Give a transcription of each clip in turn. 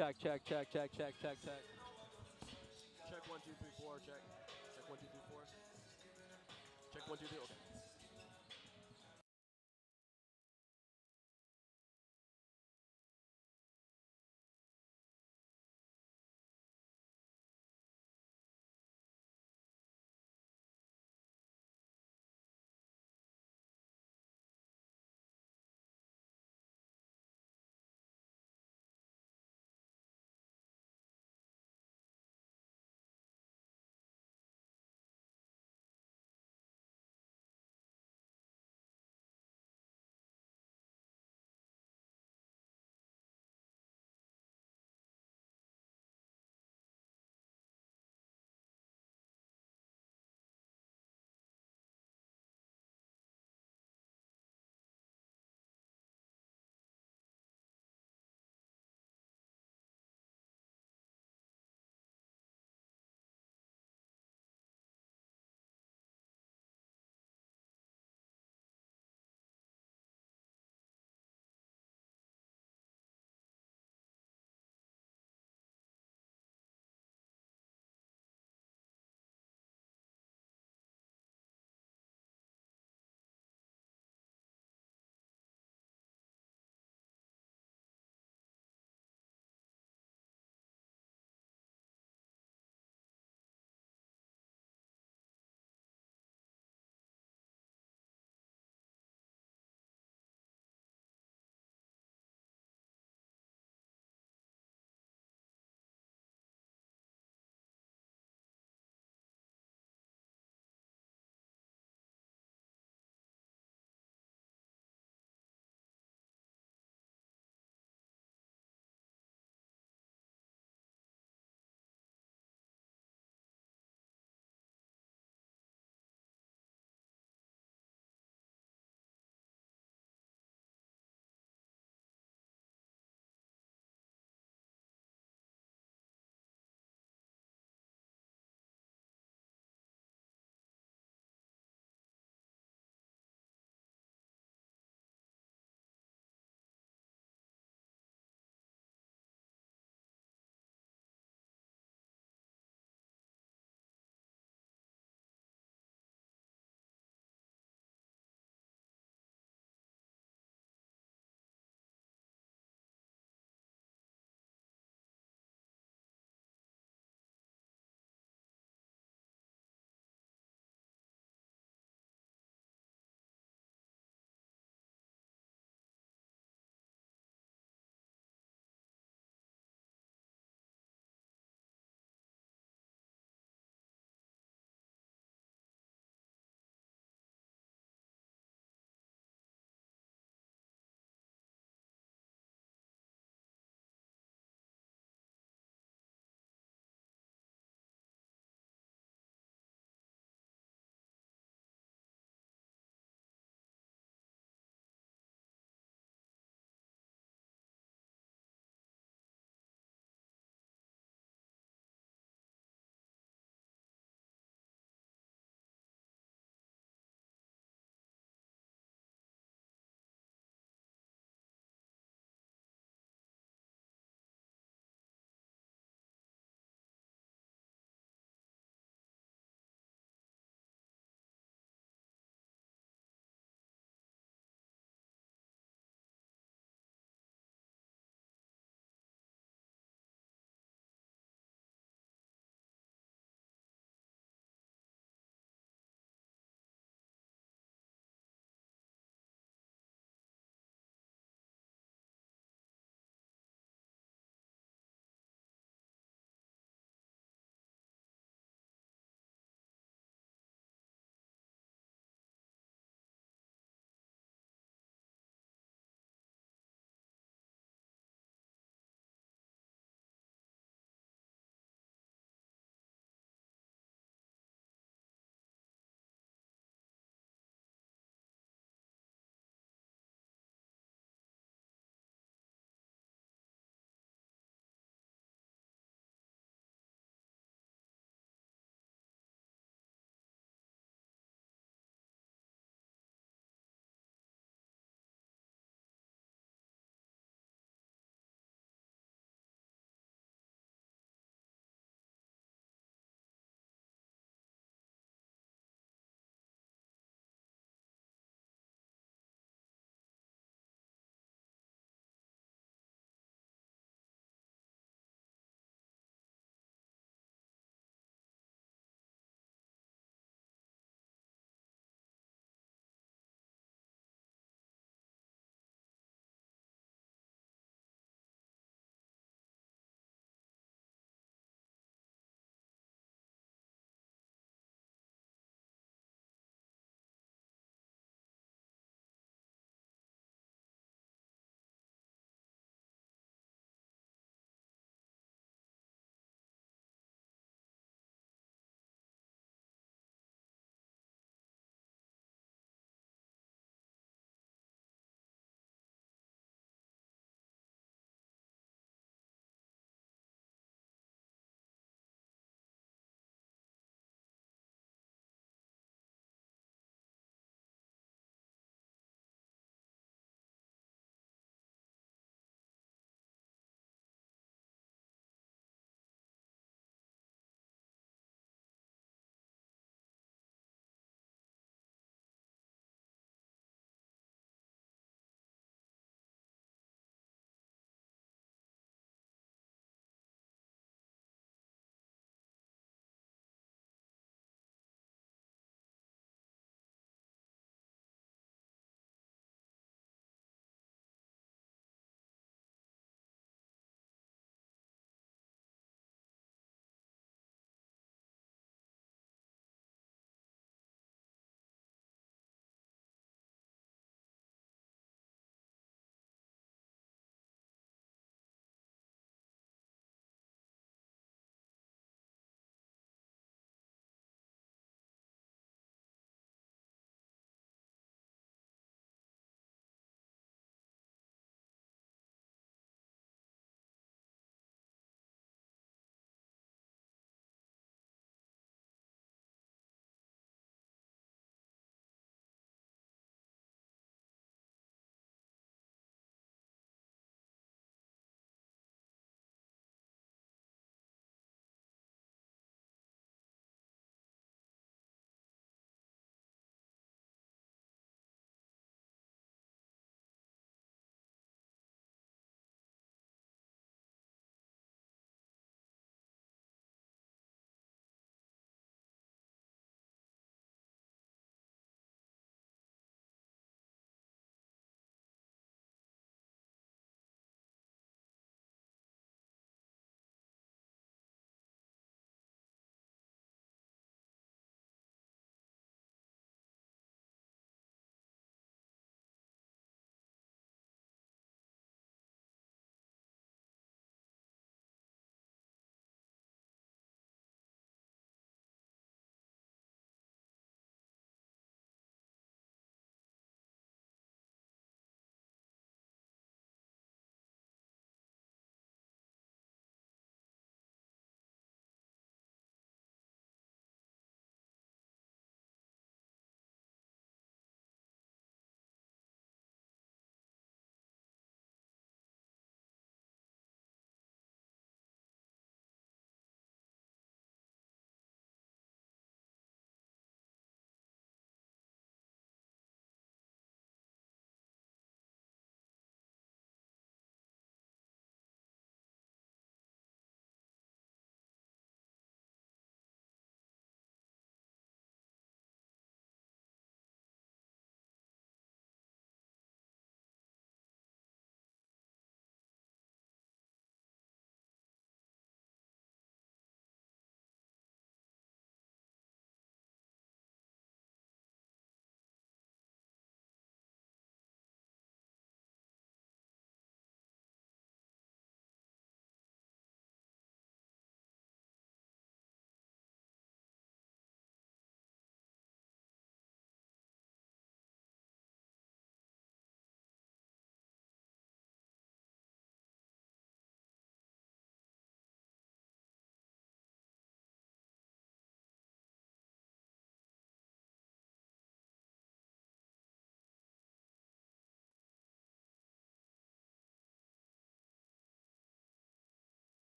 Check, check, check, check, check, check, check. Check 1, 2, 3, 4. Check. Check 1, 2, 3, 4. Check 1, 2, 3. Okay.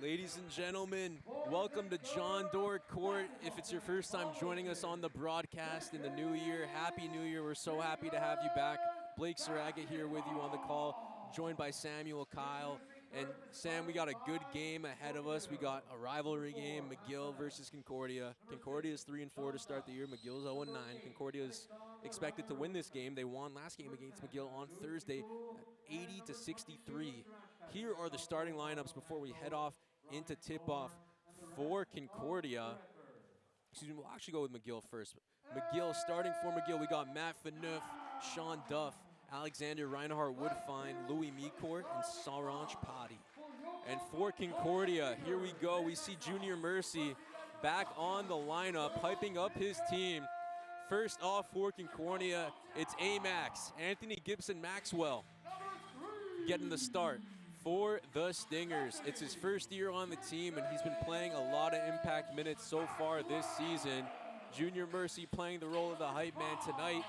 Ladies and gentlemen, welcome to John Doerr Court. If it's your first time joining us on the broadcast in the new year, Happy New Year. We're so happy to have you back. Blake Saraga here with you on the call, joined by Samuel Kyle. And Sam, we got a good game ahead of us. We got a rivalry game, McGill versus Concordia. Concordia is 3-4 to start the year. McGill's 0-9. Concordia is expected to win this game. They won last game against McGill on Thursday, 80-63. Here are the starting lineups before we head off into tip-off for Concordia. Excuse me, we'll actually go with McGill first. McGill, starting for McGill, we got Matt Phaneuf, Sean Duff, Alexander Reinhardt Woodfine, Louis Mecourt, and Saranj Patti. And for Concordia, here we go. We see Junior Mercy back on the lineup, hyping up his team. First off for Concordia, it's Amax, Anthony Gibson Maxwell, getting the start for the Stingers. It's his first year on the team, and he's been playing a lot of impact minutes so far this season. Junior Mercy playing the role of the hype man tonight.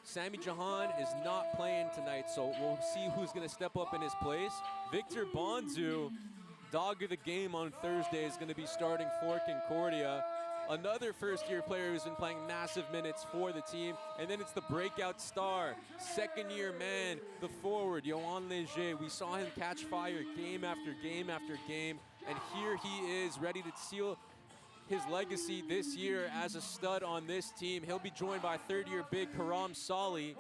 Sammy Jahan is not playing tonight, so we'll see who's going to step up in his place. Victor Bonzu, dog of the game on Thursday, is going to be starting for Concordia. Another first-year player who's been playing massive minutes for the team. And then it's the breakout star, second-year man, the forward, Yohan Leger. We saw him catch fire game after game after game, and here he is ready to seal his legacy this year as a stud on this team. He'll be joined by third-year big Karam Sali,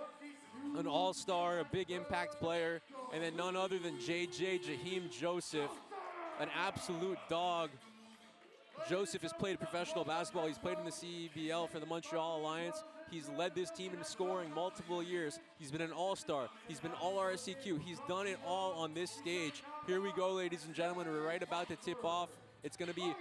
an all-star, a big impact player, and then none other than JJ Jaheim Joseph, an absolute dog. Joseph has played professional basketball. He's played in the CEBL for the Montreal Alliance. He's led this team in scoring multiple years. He's been an all-star. He's been all-RSCQ. He's done it all on this stage. Here we go, ladies and gentlemen. We're right about to tip off. It's going to be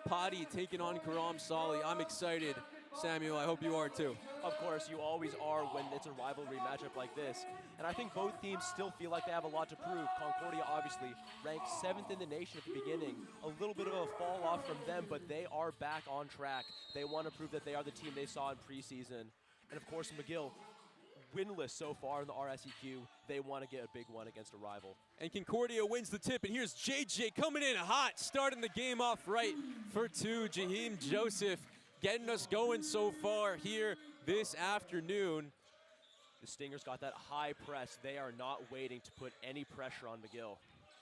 Patti taking on Karam Sali. I'm excited. Samuel, I hope you are too. Of course, you always are when it's a rivalry matchup like this. And I think both teams still feel like they have a lot to prove. Concordia obviously ranked 7th in the nation at the beginning. A little bit of a fall off from them, but they are back on track. They want to prove that they are the team they saw in preseason. And of course, McGill, winless so far in the RSEQ. They want to get a big one against a rival. And Concordia wins the tip, and here's JJ coming in hot, starting the game off right for two. Jaheim Joseph getting us going so far here this afternoon. The Stingers got that high press. They are not waiting to put any pressure on McGill.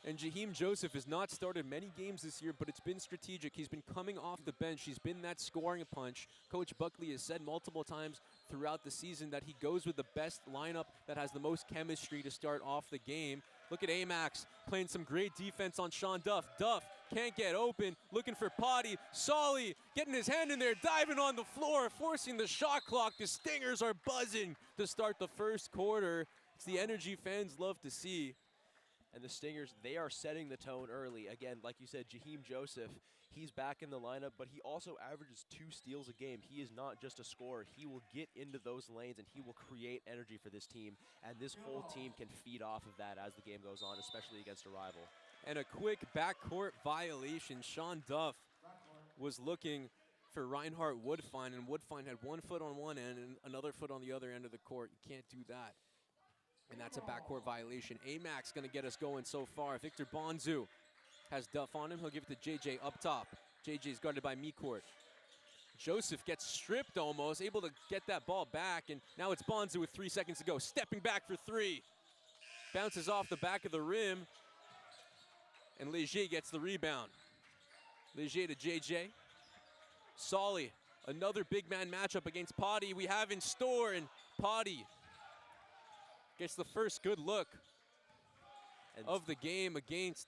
And Jaheim Joseph has not started many games this year, but it's been strategic. He's been coming off the bench. He's been that scoring punch. Coach Buckley has said multiple times throughout the season that he goes with the best lineup that has the most chemistry to start off the game. Look at Amax playing some great defense on Sean Duff. Duff can't get open, looking for Patti. Solly getting his hand in there, diving on the floor, forcing the shot clock. The Stingers are buzzing to start the first quarter. It's the energy fans love to see. And the Stingers, they are setting the tone early. Again, like you said, Jaheim Joseph, he's back in the lineup, but he also averages 2 steals a game. He is not just a scorer. He will get into those lanes, and he will create energy for this team. And this whole team can feed off of that as the game goes on, especially against a rival. And a quick backcourt violation. Sean Duff was looking for Reinhardt Woodfine, and Woodfine had 1 foot on one end and another foot on the other end of the court. You can't do that. And that's a backcourt violation. Amax going to get us going so far. Victor Bonzu has Duff on him. He'll give it to JJ up top. JJ's guarded by Mecourt. Joseph gets stripped almost, able to get that ball back, and now it's Bonzu with 3 seconds to go. Stepping back for 3. Bounces off the back of the rim, and Leger gets the rebound. Leger to JJ. Solly, another big man matchup against Patti we have in store, and Patti gets the first good look of the game against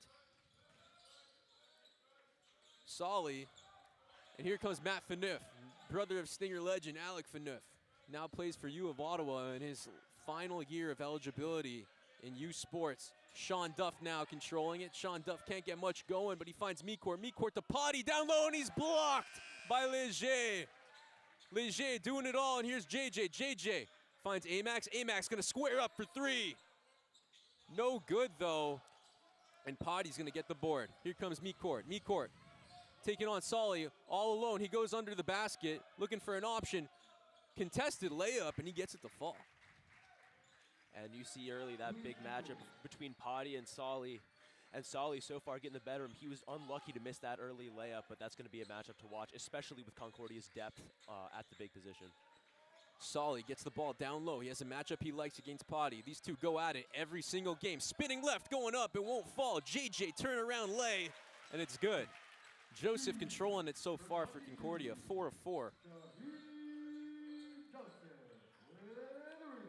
Solly. And here comes Matt Phaneuf, brother of Stinger legend Alec Phaneuf. Now plays for U of Ottawa in his final year of eligibility in U Sports. Sean Duff now controlling it. Sean Duff can't get much going, but he finds Mecourt. Mecourt to Patti, down low, and he's blocked by Leger. Leger doing it all, and here's JJ. JJ finds Amax. Amax gonna square up for 3. No good though. And Patti's gonna get the board. Here comes Mecourt. Mecourt taking on Solly all alone. He goes under the basket, looking for an option. Contested layup, and he gets it to fall. And you see early that big matchup between Patti and Solly. And Solly so far getting the better of him. He was unlucky to miss that early layup, but that's going to be a matchup to watch, especially with Concordia's depth at the big position. Solly gets the ball down low. He has a matchup he likes against Potty. These two go at it every single game. Spinning left, going up, it won't fall. JJ turnaround lay, and it's good. Joseph controlling it so far for Concordia, 4 of 4.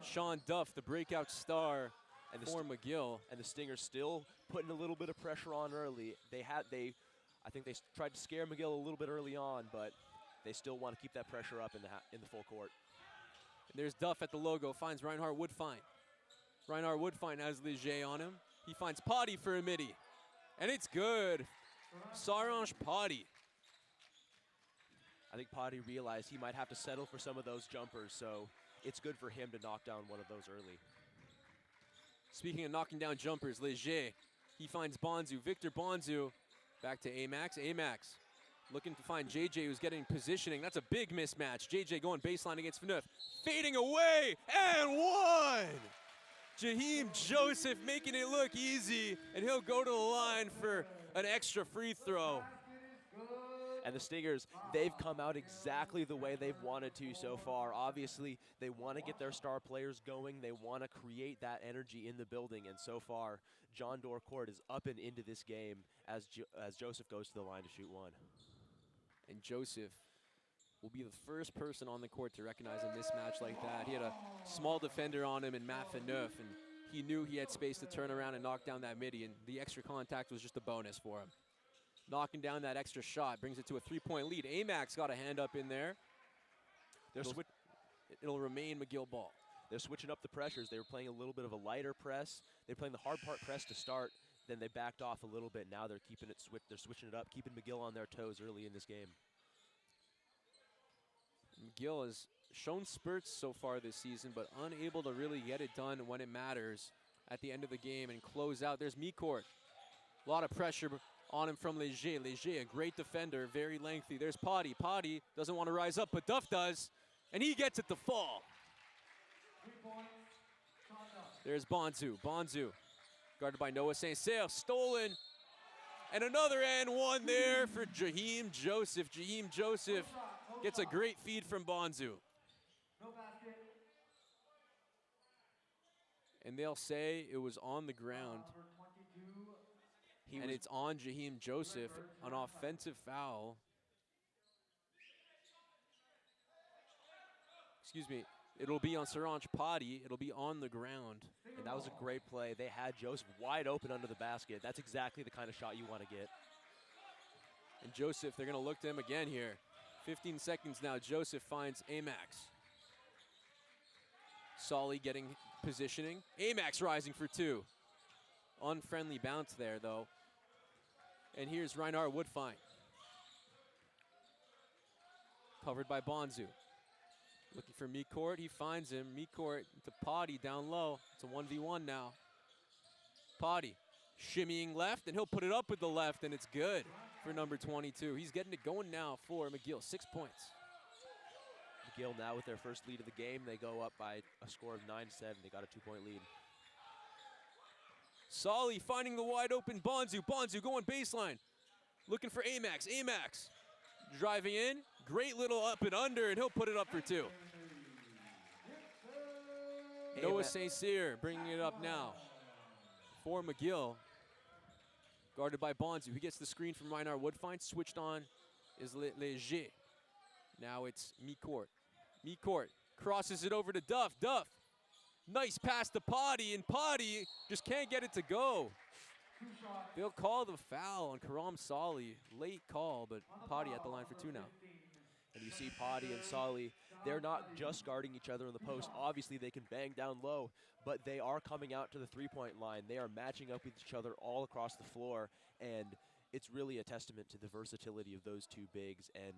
Sean Duff, the breakout star for McGill. And the Stingers still putting a little bit of pressure on early. I think they tried to scare McGill a little bit early on, but they still want to keep that pressure up in the full court. And there's Duff at the logo, finds Reinhardt Woodfine. Reinhardt Woodfine has Leger on him. He finds Potty for a midi, and it's good. Sarange Potty. I think Potty realized he might have to settle for some of those jumpers, so it's good for him to knock down one of those early. Speaking of knocking down jumpers, Leger, he finds Bonzu. Victor Bonzu back to Amax. Amax looking to find JJ, who's getting positioning. That's a big mismatch. JJ going baseline against Fnuf. Fading away, and one! Jaheim Joseph making it look easy, and he'll go to the line for an extra free throw. And the Stingers, they've come out exactly the way they've wanted to so far. Obviously, they want to get their star players going. They want to create that energy in the building. And so far, John Doerr Court is up and into this game as Joseph goes to the line to shoot one. And Joseph will be the first person on the court to recognize a mismatch like that. He had a small defender on him in Matt Neuf, and he knew he had space to turn around and knock down that midi, and the extra contact was just a bonus for him. Knocking down that extra shot brings it to a 3-point lead. Amax got a hand up in there. It'll remain McGill ball. They're switching up the pressures. They were playing a little bit of a lighter press. They were playing the hard part press to start. Then they backed off a little bit. Now they're keeping it they're switching it up, keeping McGill on their toes early in this game. McGill has shown spurts so far this season, but unable to really get it done when it matters at the end of the game and close out. There's Mikort. A lot of pressure on him from Leger. Leger, a great defender, very lengthy. There's Potty. Potty doesn't want to rise up, but Duff does, and he gets it to fall. There's Bonzu. Bonzu, guarded by Noah St. Cyr, stolen. And another and one there for Jaheim Joseph. Jaheim Joseph gets a great feed from Bonzu. And they'll say it was on the ground. And it's on Jaheim Joseph, an offensive foul. Excuse me, it'll be on Sarange Potty. It'll be on the ground. And that was a great play. They had Joseph wide open under the basket. That's exactly the kind of shot you want to get. And Joseph, they're going to look to him again here. 15 seconds now. Joseph finds Amax. Solly getting positioning. Amax rising for two. Unfriendly bounce there, though. And here's Reinhardt Woodfine. Covered by Bonzu. Looking for Mikort. He finds him. Mikort to Potty down low. It's a 1v1 now. Potty shimmying left, and he'll put it up with the left, and it's good for number 22. He's getting it going now for McGill. 6 points. McGill now with their first lead of the game. They go up by a score of 9-7. They got a 2-point lead. Solly finding the wide open Bonzu. Bonzu going baseline. Looking for Amax. Amax driving in. Great little up and under, and he'll put it up for two. Noah St. Cyr bringing it up now for McGill. Guarded by Bonzu. He gets the screen from Reinhardt Woodfine. Switched on is Leger. Now it's Mikort. Mikort crosses it over to Duff. Duff. Nice pass to Potty, and Potty just can't get it to go. They'll call the foul on Karam Solly. Late call, but Potty at the line for two now. And you see Potty and Solly, they're not just guarding each other in the post. Obviously, they can bang down low, but they are coming out to the three-point line. They are matching up with each other all across the floor, and it's really a testament to the versatility of those two bigs, and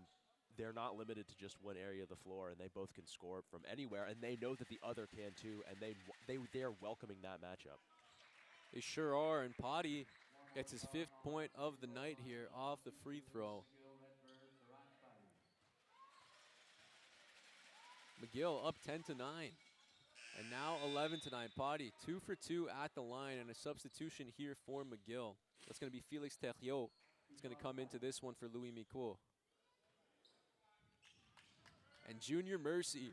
they're not limited to just one area of the floor, and they both can score from anywhere, and they know that the other can too, and they're welcoming that matchup. They sure are, and Potty gets his 5th point of the night here off the free throw. McGill up 10-9. And now 11-9. Potty 2 for 2 at the line, and a substitution here for McGill. That's going to be Felix Terriot. It's going to come into this one for Louis Micourt. And Junior Mercy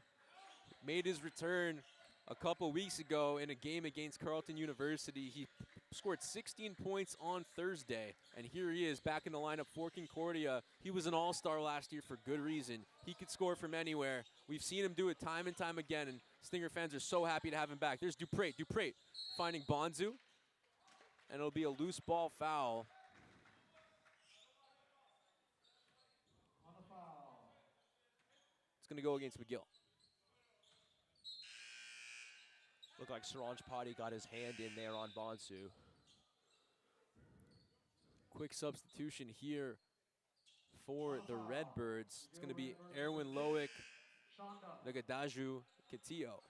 made his return a couple weeks ago in a game against Carleton University. He scored 16 points on Thursday, and here he is back in the lineup for Concordia. He was an all-star last year for good reason. He could score from anywhere. We've seen him do it time and time again, and Stinger fans are so happy to have him back. There's Dupre finding Bonzu, and it'll be a loose ball foul. It's going to go against McGill. Looked like Saranj Potty got his hand in there on Bonsu. Quick substitution here for the Redbirds. It's going to be Erwin Loic, Nagadaju, Katillo.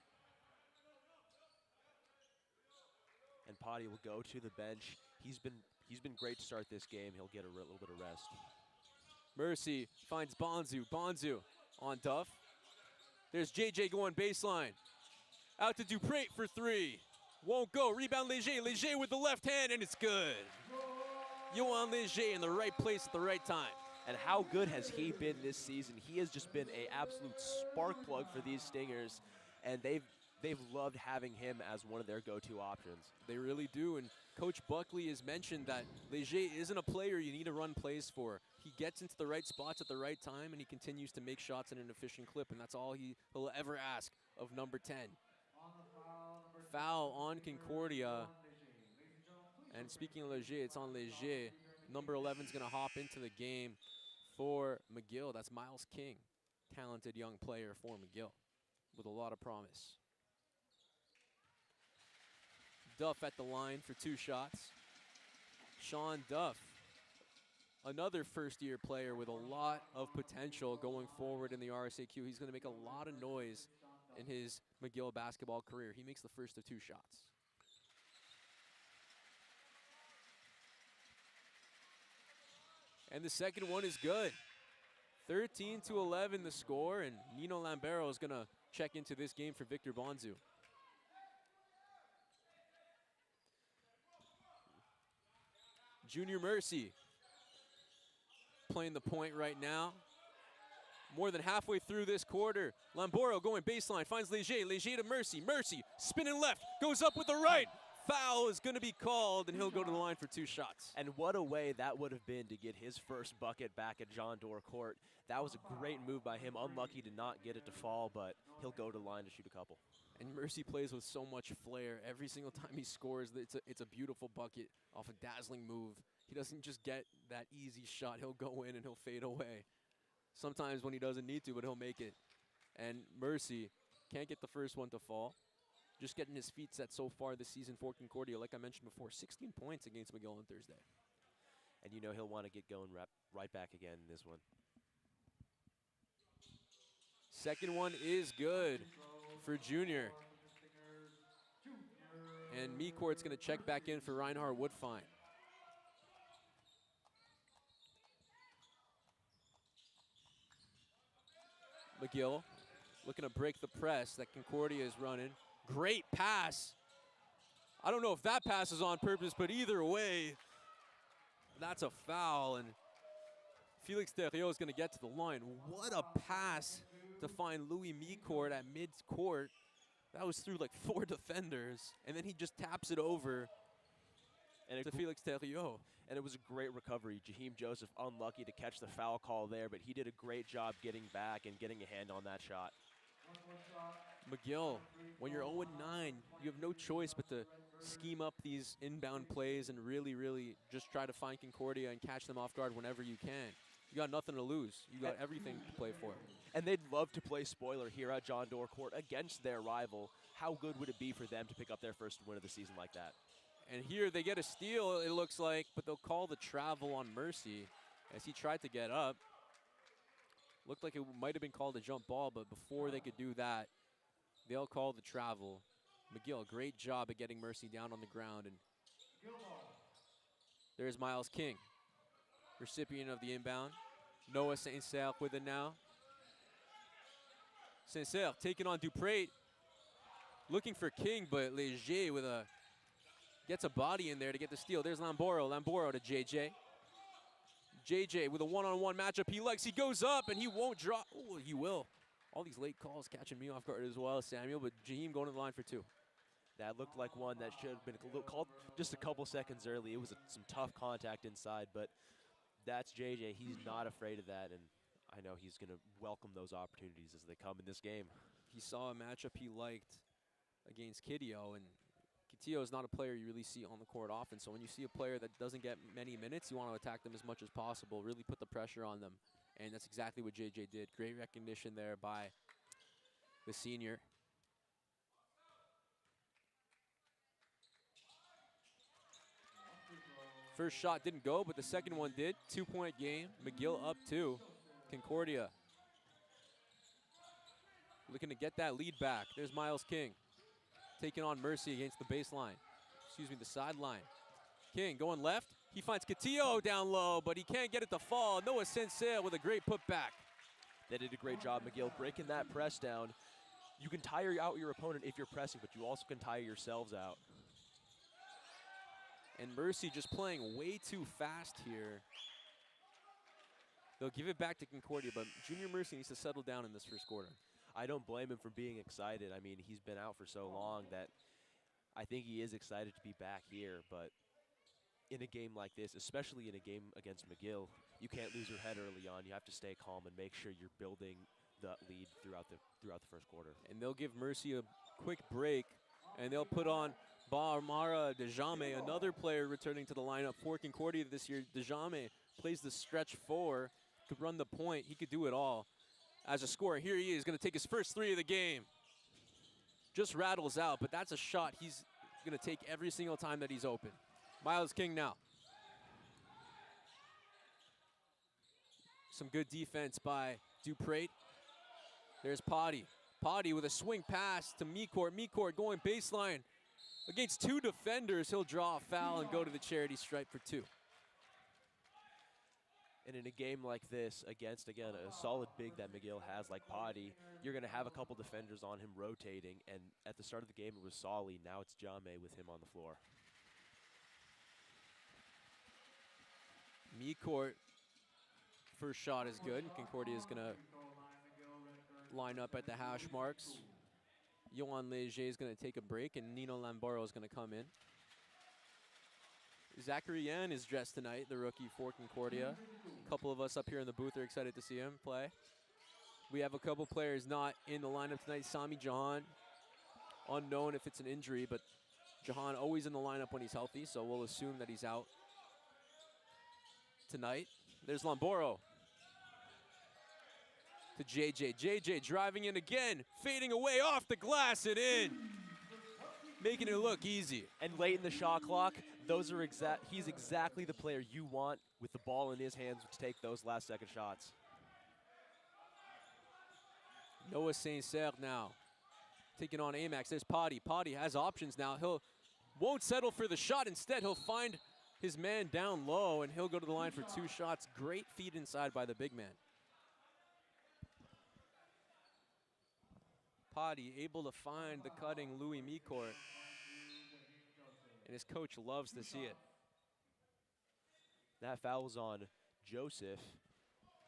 And Potty will go to the bench. He's been great to start this game. He'll get a little bit of rest. Mercy finds Bonzu. Bonzu on Duff. There's JJ going baseline. Out to Dupre for 3. Won't go. Rebound Léger. Léger with the left hand, and it's good. Yohan Léger in the right place at the right time. And how good has he been this season? He has just been an absolute spark plug for these Stingers, and they've loved having him as one of their go-to options. They really do, and Coach Buckley has mentioned that Léger isn't a player you need to run plays for. He gets into the right spots at the right time, and he continues to make shots in an efficient clip, and that's all he'll ever ask of number 10. Foul on Concordia. And speaking of Léger, it's on Léger. Number 11 is going to hop into the game for McGill. That's Miles King, talented young player for McGill with a lot of promise. Duff at the line for 2 shots. Sean Duff, another first-year player with a lot of potential going forward in the RSAQ. He's going to make a lot of noise in his McGill basketball career. He makes the first of 2 shots. And the second one is good. 13-11 the score, and Nino Lambero is going to check into this game for Victor Bonzu. Junior Mercy playing the point right now. More than halfway through this quarter. Lamboro going baseline, finds Léger. Léger to Mercy. Mercy spinning left, goes up with the right. Foul is going to be called, and he'll go to the line for 2 shots. And what a way that would have been to get his first bucket back at John Doerr Court. That was a great move by him. Unlucky to not get it to fall, but he'll go to the line to shoot a couple. And Mercy plays with so much flair. Every single time he scores, it's a beautiful bucket off a dazzling move. He doesn't just get that easy shot. He'll go in and he'll fade away. Sometimes when he doesn't need to, but he'll make it. And Mercy can't get the first one to fall. Just getting his feet set so far this season for Concordia. Like I mentioned before, 16 points against McGill on Thursday. And you know he'll want to get going right back again in this one. Second one is good for Junior. And Micourt's going to check back in for Reinhard Woodfine. McGill looking to break the press that Concordia is running. Great pass. I don't know if that pass is on purpose, but either way, that's a foul. And Felix Terriot is going to get to the line. What a pass to find Louis Micourt at mid-court. That was through like 4 defenders. And then he just taps it over to Felix Terriot. And it was a great recovery. Jaheim Joseph unlucky to catch the foul call there, but he did a great job getting back and getting a hand on that shot. McGill, when you're 0-9, you have no choice but to scheme up these inbound plays and really, really just try to find Concordia and catch them off guard whenever you can. You got nothing to lose. You got everything to play for. And they'd love to play spoiler here at John Doerr Court against their rival. How good would it be for them to pick up their first win of the season like that? And here they get a steal, it looks like, but they'll call the travel on Mercy as he tried to get up. Looked like it might have been called a jump ball, but before they could do that, they'll call the travel. McGill, great job at getting Mercy down on the ground. And there's Miles King, recipient of the inbound. Noah Saint-Cyr with it now. Saint-Cyr taking on Dupre. looking for King, but Leger with gets a body in there to get the steal. There's Lamboro. Lamboro to JJ. JJ with a one-on-one matchup he likes. He goes up and he won't drop. Oh, he will. All these late calls catching me off guard as well, Samuel, but Jaheim going to the line for 2. That looked like one that should have been called just a couple seconds early. It was some tough contact inside, but that's JJ. He's not afraid of that, and I know he's going to welcome those opportunities as they come in this game. He saw a matchup he liked against Kidio, and Kidio is not a player you really see on the court often, so when you see a player that doesn't get many minutes, you want to attack them as much as possible, really put the pressure on them, and that's exactly what JJ did. Great recognition there by the senior. First shot didn't go, but the second one did. 2-point game. McGill up 2. Concordia looking to get that lead back. There's Miles King taking on Mercy against the baseline. Excuse me, the sideline. King going left. He finds Catillo down low, but he can't get it to fall. Noah Sincere with a great putback. They did a great job, McGill, breaking that press down. You can tire out your opponent if you're pressing, but you also can tire yourselves out. And Mercy just playing way too fast here. They'll give it back to Concordia, but Junior Mercy needs to settle down in this first quarter. I don't blame him for being excited. I mean, he's been out for so long that I think he is excited to be back here, but in a game like this, especially in a game against McGill, you can't lose your head early on. You have to stay calm and make sure you're building the lead throughout the first quarter. And they'll give Mercy a quick break, and they'll put on Barmara Dejame, another player returning to the lineup for Concordia this year. Dejame plays the stretch 4, could run the point. He could do it all. As a scorer, here he is, going to take his first 3 of the game. Just rattles out, but that's a shot he's going to take every single time that he's open. Miles King now. Some good defense by Duprat. There's Potty. Potty with a swing pass to Mikort. Mikort going baseline. Against 2 defenders, he'll draw a foul and go to the charity stripe for 2. And in a game like this, against, again, a solid big that McGill has like Potty, you're going to have a couple defenders on him rotating. And at the start of the game, it was Solly. Now it's Jame with him on the floor. Mikort, first shot is good. Concordia is going to line up at the hash marks. Yohan Leger is going to take a break, and Nino Lamboro is going to come in. Zachary Yan is dressed tonight, the rookie for Concordia. A couple of us up here in the booth are excited to see him play. We have a couple players not in the lineup tonight. Sami Jahan, unknown if it's an injury, but Jahan always in the lineup when he's healthy, so we'll assume that he's out tonight. There's Lamboro to JJ. JJ driving in again, fading away off the glass and in, making it look easy. And late in the shot clock, he's exactly the player you want with the ball in his hands to take those last-second shots. Noah Saint-Cyr now taking on Amax. There's Potty. Potty has options now. Won't settle for the shot. Instead, he'll find his man down low, and he'll go to the line for 2 shots. Great feed inside by the big man. Potty able to find the cutting Louis Mikort. And his coach loves to see it. That foul was on Joseph.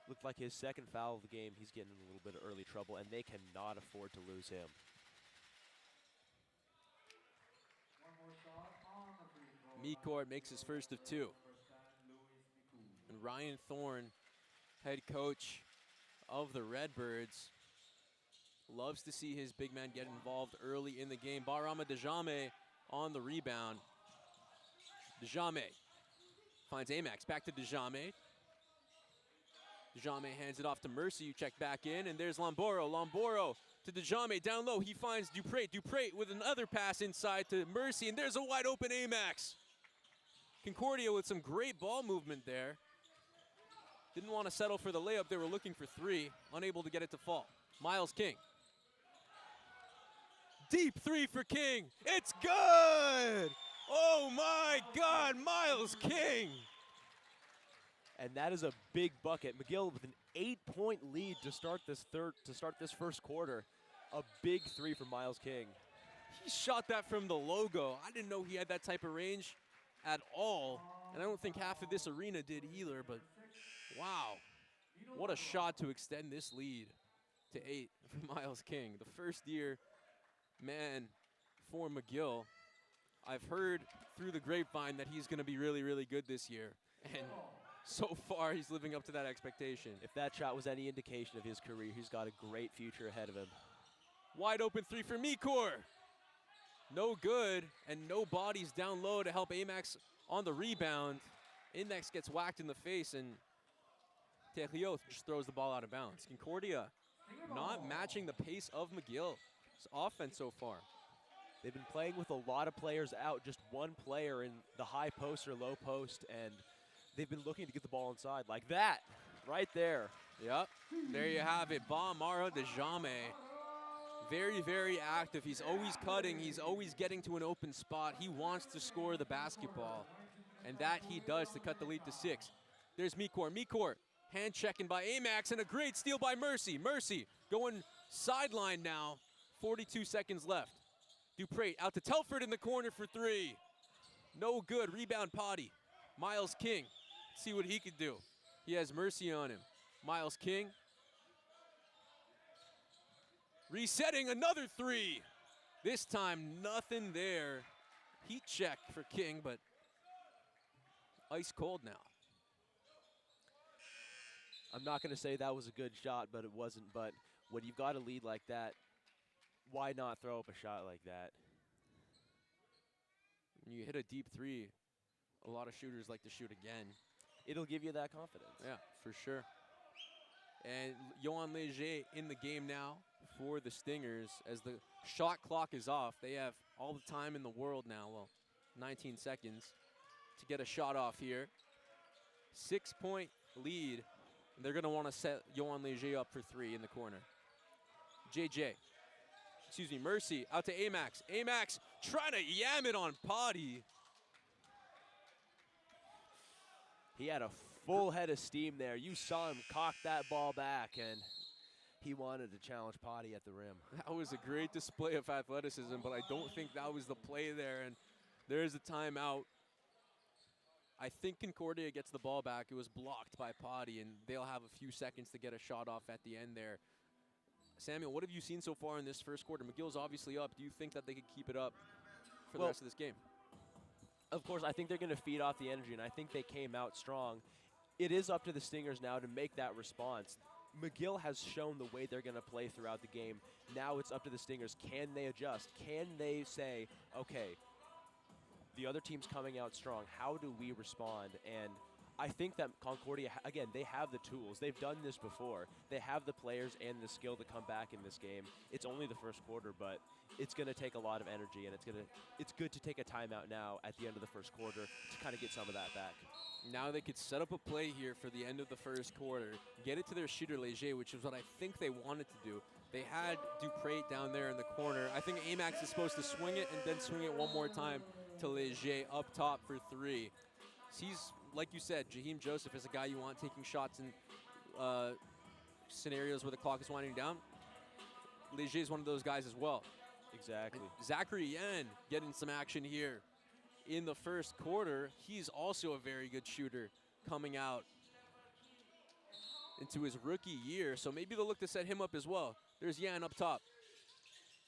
Looked like his second foul of the game. He's getting in a little bit of early trouble, and they cannot afford to lose him. Mikort makes his first of 2. And Ryan Thorne, head coach of the Redbirds, loves to see his big man get involved early in the game. Barama Dejame on the rebound. Dejame finds Amax. Back to Dejame. Dejame hands it off to Mercy. You check back in, and there's Lamboro. Lamboro to Dejame down low. He finds Duprat. Duprat with another pass inside to Mercy, and there's a wide open Amax. Concordia with some great ball movement there. Didn't want to settle for the layup. They were looking for 3. Unable to get it to fall. Miles King. Deep 3 for King. It's good! Oh my God, Miles King! And that is a big bucket. McGill with an 8-point lead to start this first quarter. A big 3 for Miles King. He shot that from the logo. I didn't know he had that type of range at all. And I don't think half of this arena did either, but wow. What a shot to extend this lead to 8 for Miles King. The first year man for McGill. I've heard through the grapevine that he's going to be really, really good this year. And so far, he's living up to that expectation. If that shot was any indication of his career, he's got a great future ahead of him. Wide open 3 for Mikor. No good, and no bodies down low to help Amax on the rebound. Index gets whacked in the face, and Terriot just throws the ball out of bounds. Concordia not matching the pace of McGill's offense so far. They've been playing with a lot of players out, just one player in the high post or low post, and they've been looking to get the ball inside like that, right there. Yep, there you have it. Bamaro Dejame, very, very active. He's always cutting. He's always getting to an open spot. He wants to score the basketball, and that he does to cut the lead to 6. There's Mikor. Mikor, hand checking by Amax, and a great steal by Mercy. Mercy going sideline now, 42 seconds left. Dupre out to Telford in the corner for 3. No good, rebound Potty. Miles King, see what he could do. He has Mercy on him. Miles King. Resetting another 3. This time, nothing there. Heat check for King, but ice cold now. I'm not going to say that was a good shot, but it wasn't. But when you've got a lead like that, why not throw up a shot like that? When you hit a deep 3, a lot of shooters like to shoot again. It'll give you that confidence. Yeah, for sure. And Yohan Leger in the game now for the Stingers as the shot clock is off. They have all the time in the world now, well, 19 seconds to get a shot off here. 6-point lead. And they're going to want to set Yohan Leger up for 3 in the corner. Mercy out to Amax. Amax trying to yam it on Potty. He had a full head of steam there. You saw him cock that ball back, and he wanted to challenge Potty at the rim. That was a great display of athleticism, but I don't think that was the play there, and there's a timeout. I think Concordia gets the ball back. It was blocked by Potty, and they'll have a few seconds to get a shot off at the end there. Samuel, what have you seen so far in this first quarter? McGill's obviously up. Do you think that they could keep it up for the rest of this game? Of course, I think they're going to feed off the energy, and I think they came out strong. It is up to the Stingers now to make that response. McGill has shown the way they're going to play throughout the game. Now it's up to the Stingers. Can they adjust? Can they say, okay, the other team's coming out strong. How do we respond? And I think that Concordia, again, they have the tools. They've done this before. They have the players and the skill to come back in this game. It's only the first quarter, but it's going to take a lot of energy, and it's good to take a timeout now at the end of the first quarter to kind of get some of that back. Now they could set up a play here for the end of the first quarter, get it to their shooter Leger, which is what I think they wanted to do. They had Dupre down there in the corner. I think Amax is supposed to swing it and then swing it one more time to Leger up top for 3. He's, like you said, Jaheim Joseph is a guy you want taking shots in scenarios where the clock is winding down. Leger is one of those guys as well. Exactly. And Zachary Yen getting some action here in the first quarter. He's also a very good shooter coming out into his rookie year, so maybe they'll look to set him up as well. There's Yan up top.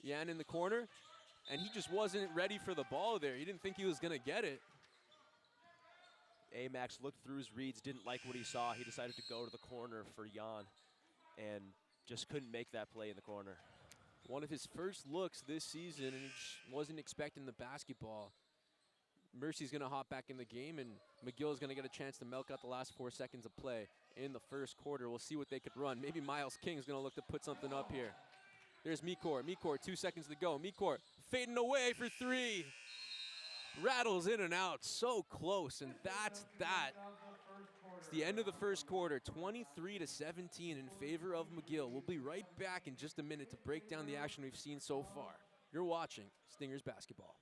Yan in the corner, and he just wasn't ready for the ball there. He didn't think he was going to get it. Amax looked through his reads, didn't like what he saw. He decided to go to the corner for Jan and just couldn't make that play in the corner. One of his first looks this season, and he just wasn't expecting the basketball. Mercy's going to hop back in the game, and McGill is going to get a chance to milk out the last 4 seconds of play in the first quarter. We'll see what they could run. Maybe Miles King is going to look to put something up here. There's Mikor. Mikor, 2 seconds to go. Mikor fading away for 3. Rattles in and out, so close, and that's that. It's the end of the first quarter, 23-17 in favor of McGill. We'll be right back in just a minute to break down the action we've seen so far. You're watching Stingers basketball.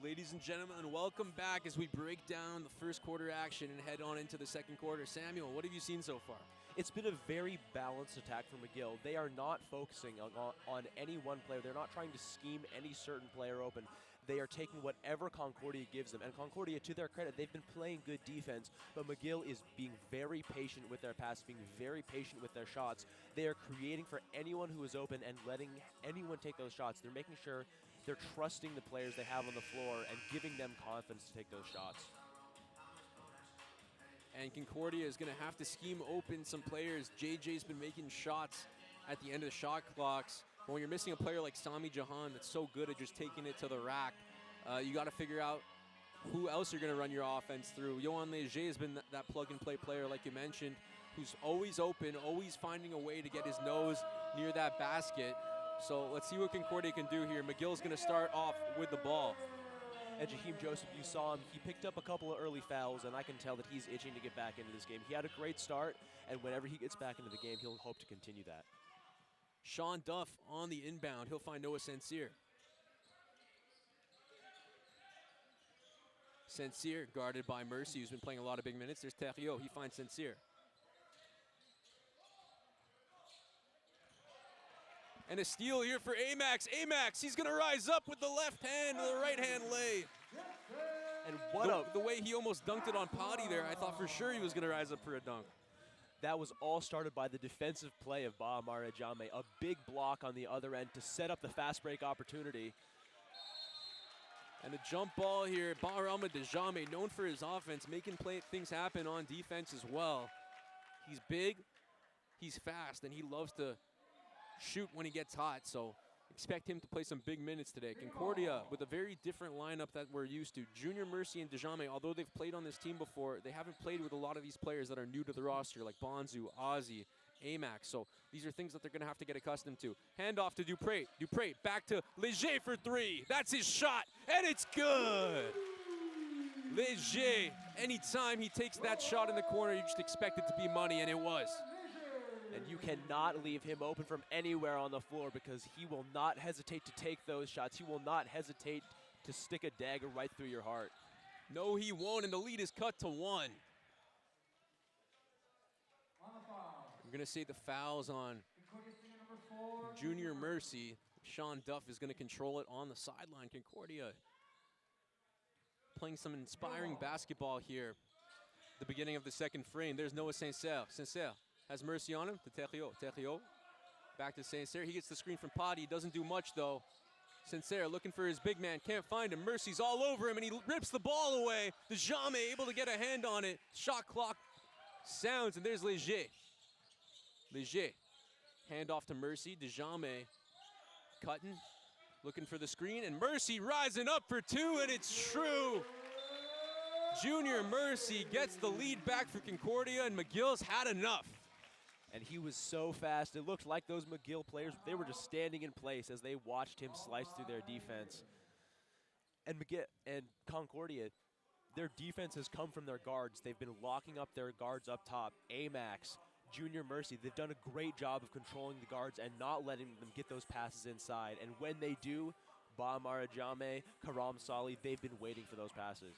Ladies and gentlemen, welcome back as we break down the first quarter action and head on into the second quarter. Samuel, what have you seen so far? It's been a very balanced attack from McGill. They are not focusing on any one player. They're not trying to scheme any certain player open. They are taking whatever Concordia gives them. And Concordia, to their credit, they've been playing good defense, but McGill is being very patient with their pass, being very patient with their shots. They are creating for anyone who is open and letting anyone take those shots. They're making sure they're trusting the players they have on the floor and giving them confidence to take those shots. And Concordia is going to have to scheme open some players. JJ's been making shots at the end of the shot clocks. But when you're missing a player like Sami Jahan that's so good at just taking it to the rack, you got to figure out who else you're going to run your offense through. Yohan Leger has been that plug-and-play player, like you mentioned, who's always open, always finding a way to get his nose near that basket. So let's see what Concordia can do here. McGill's going to start off with the ball. And Jaheim Joseph, you saw him, he picked up a couple of early fouls, and I can tell that he's itching to get back into this game. He had a great start, and whenever he gets back into the game, he'll hope to continue that. Sean Duff on the inbound. He'll find Noah Sensier. Sensier guarded by Mercy, who's been playing a lot of big minutes. There's Thériault. He finds Sensier. And a steal here for Amax. Amax, he's going to rise up with the left hand, the right hand lay. And what the way he almost dunked it on Potty there, I thought for sure he was going to rise up for a dunk. That was all started by the defensive play of Ba Amara Jame. A big block on the other end to set up the fast break opportunity. And a jump ball here. Ba Amara Jame, known for his offense, making things happen on defense as well. He's big, he's fast, and he loves to shoot when he gets hot, so expect him to play some big minutes today. Concordia with a very different lineup that we're used to. Junior Mercy and Dejame, although they've played on this team before, they haven't played with a lot of these players that are new to the roster, like Bonzu, Ozzy, Amax. So these are things that they're going to have to get accustomed to. Handoff to Dupré. Dupré back to Leger for three. That's his shot, and it's good. Leger, anytime he takes that shot in the corner, you just expect it to be money, and it was. And you cannot leave him open from anywhere on the floor because he will not hesitate to take those shots. He will not hesitate to stick a dagger right through your heart. No, he won't, and the lead is cut to 1. We're going to see the fouls on Junior Mercy. Sean Duff is going to control it on the sideline. Concordia playing some inspiring basketball here. The beginning of the second frame. There's Noah Sensier. Sensier has Mercy on him to Thériault. Thériault back to Sensier. He gets the screen from Potty. He doesn't do much, though. Sensier looking for his big man. Can't find him. Mercy's all over him, and he rips the ball away. Dejame able to get a hand on it. Shot clock sounds, and there's Leger. Leger. Hand off to Mercy. Dejame cutting, looking for the screen, and Mercy rising up for two, and it's true. Junior Mercy gets the lead back for Concordia, and McGill's had enough. And he was so fast. It looked like those McGill players, they were just standing in place as they watched him slice through their defense. And McGill and Concordia, their defense has come from their guards. They've been locking up their guards up top. Amax, Junior Mercy, they've done a great job of controlling the guards and not letting them get those passes inside. And when they do, Ba Amara Jame, Karam Sali, they've been waiting for those passes.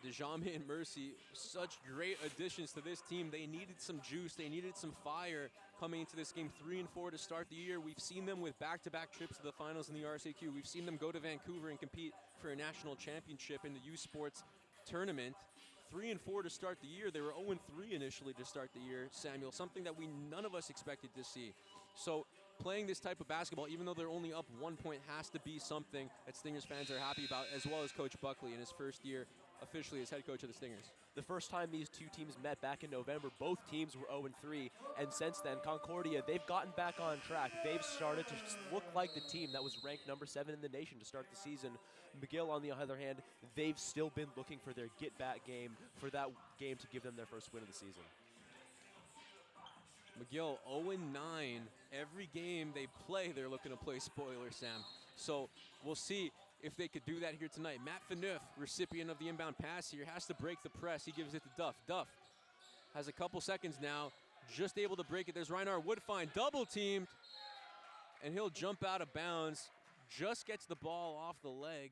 Dejame and Mercy, such great additions to this team. They needed some juice. They needed some fire coming into this game. 3-4 to start the year. We've seen them with back-to-back trips to the finals in the RSAQ. We've seen them go to Vancouver and compete for a national championship in the U Sports tournament. 3-4 to start the year. They were 0-3 initially to start the year, Samuel, something that none of us expected to see. So playing this type of basketball, even though they're only up 1 point, has to be something that Stingers fans are happy about, as well as Coach Buckley in his first year officially as head coach of the Stingers. The first time these two teams met back in November, both teams were 0-3, and since then, Concordia, they've gotten back on track. They've started to look like the team that was ranked number 7 in the nation to start the season. McGill, on the other hand, they've still been looking for their get-back game, for that game to give them their first win of the season. McGill 0-9. Every game they play, they're looking to play spoiler, Sam. So we'll see if they could do that here tonight. Matt Faneuf, recipient of the inbound pass here, has to break the press. He gives it to Duff. Duff has a couple seconds now, just able to break it. There's Reinar Woodfine, double teamed, and he'll jump out of bounds. Just gets the ball off the leg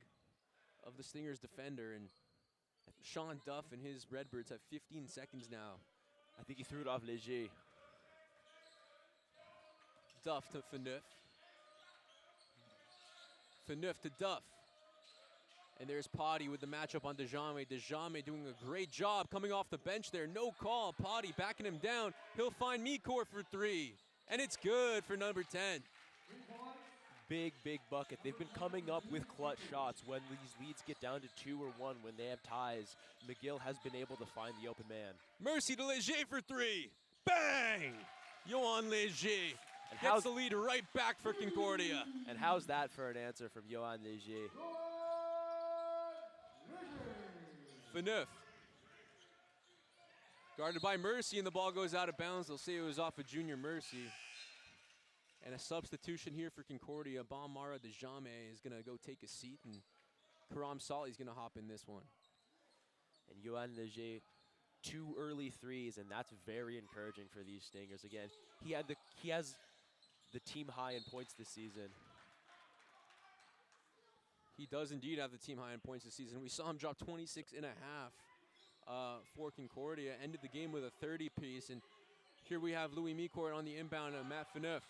of the Stingers defender, and Sean Duff and his Redbirds have 15 seconds now. I think he threw it off Léger. Duff to Phaneuf. Phaneuf to Duff. And there's Potty with the matchup on Dejame. Dejame doing a great job coming off the bench there. No call. Potty backing him down. He'll find Mikor for 3. And it's good for number 10. Big bucket. They've been coming up with clutch shots when these leads get down to 2 or 1, when they have ties. McGill has been able to find the open man. Mercy to Léger for 3. Bang! Yohan Léger And gets the lead right back for Concordia. And how's that for an answer from Yohan Léger? Phaneuf. Guarded by Mercy, and the ball goes out of bounds. They'll say it was off of Junior Mercy. And a substitution here for Concordia. Bamara Dejame is going to go take a seat, and Karam Sali's going to hop in this one. And Yohan Léger, 2 early threes, and that's very encouraging for these Stingers. Again, he has the team high in points this season. He does indeed have the team high in points this season. We saw him drop 26 and a half for Concordia. Ended the game with a 30-piece, and here we have Louis Mikor on the inbound of Matt Phaneuf.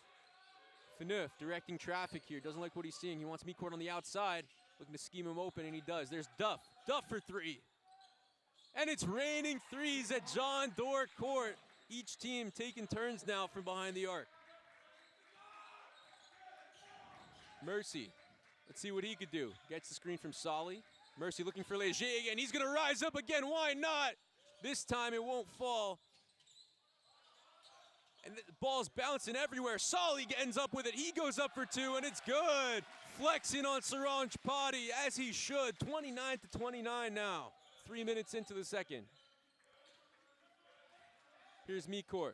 Phaneuf directing traffic here. Doesn't like what he's seeing. He wants Mikor on the outside, looking to scheme him open, and he does. There's Duff. Duff for 3. And it's raining threes at John Doerr Court. Each team taking turns now from behind the arc. Mercy. Let's see what he could do. Gets the screen from Sali. Mercy looking for Léger again. He's going to rise up again. Why not? This time it won't fall. And the ball's bouncing everywhere. Sali ends up with it. He goes up for 2, and it's good. Flexing on Saranj Potty, as he should. 29-29 now. 3 minutes into the second. Here's Mikor.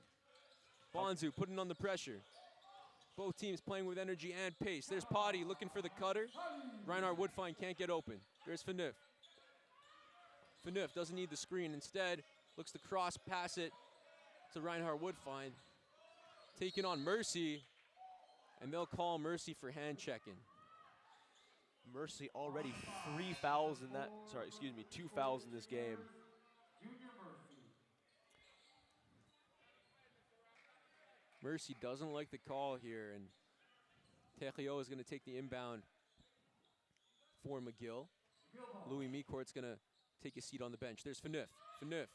Bonzu putting on the pressure. Both teams playing with energy and pace. There's Potty looking for the cutter. Reinhard Woodfine can't get open. There's Phaneuf. Phaneuf doesn't need the screen. Instead, looks to cross pass it to Reinhard Woodfine. Taking on Mercy, and they'll call Mercy for hand checking. Mercy already 3 fouls in that, 2 fouls in this game. Mercy doesn't like the call here, and Terrio is going to take the inbound for McGill. Louis Mikort's going to take a seat on the bench. There's Phaneuf. Phaneuf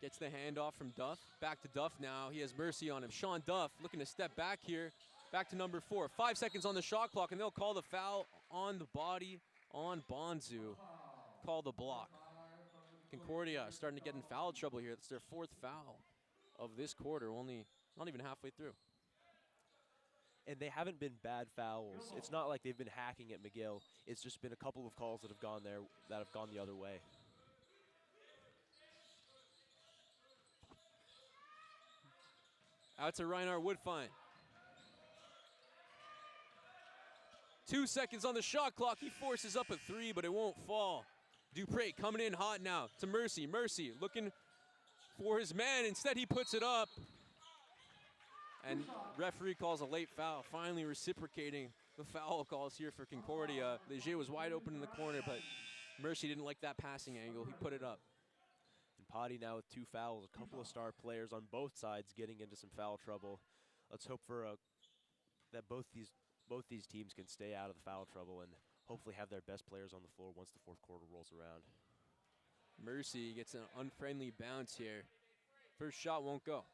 gets the handoff from Duff. Back to Duff now. He has Mercy on him. Sean Duff looking to step back here. Back to number 4. 5 seconds on the shot clock, and they'll call the foul on the body on Bonzu. Call the block. Concordia starting to get in foul trouble here. That's their 4th foul of this quarter, only not even halfway through. And they haven't been bad fouls. It's not like they've been hacking at McGill. It's just been a couple of calls that have gone there, that have gone the other way. Out to Reinhard Woodfine. 2 seconds on the shot clock. He forces up a 3, but it won't fall. Dupre coming in hot now to Mercy. Mercy looking for his man. Instead, he puts it up. And referee calls a late foul, finally reciprocating the foul calls here for Concordia. Léger was wide open in the corner, but Mercy didn't like that passing angle. He put it up. And Potty now with 2 fouls, a couple of star players on both sides getting into some foul trouble. Let's hope for that both these teams can stay out of the foul trouble and hopefully have their best players on the floor once the 4th quarter rolls around. Mercy gets an unfriendly bounce here. First shot won't go.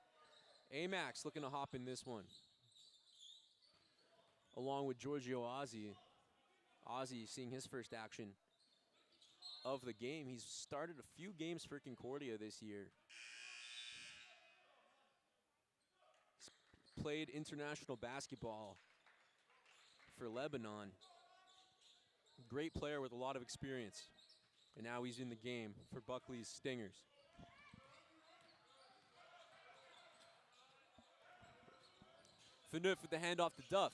Amax looking to hop in this one. Along with Giorgio Ozzie. Ozzie seeing his first action of the game. He's started a few games for Concordia this year. He's played international basketball for Lebanon. Great player with a lot of experience. And now he's in the game for Buckley's Stingers. Phaneuf with the handoff to Duff.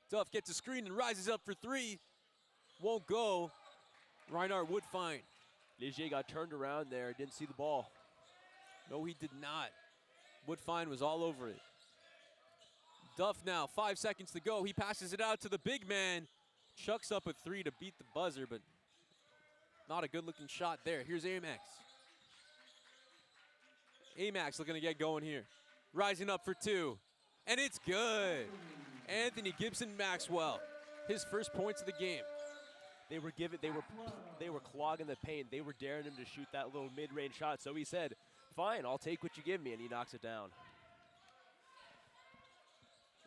Duff gets a screen and rises up for 3. Won't go. Reinhard Woodfine. Léger got turned around there, didn't see the ball. No, he did not. Woodfine was all over it. Duff now, 5 seconds to go. He passes it out to the big man, chucks up a 3 to beat the buzzer, but not a good-looking shot there. Here's Amax. Amax looking to get going here. Rising up for 2, and it's good. Anthony Gibson Maxwell, his first points of the game. They were clogging the paint. They were daring him to shoot that little mid-range shot. So he said, "Fine, I'll take what you give me," and he knocks it down.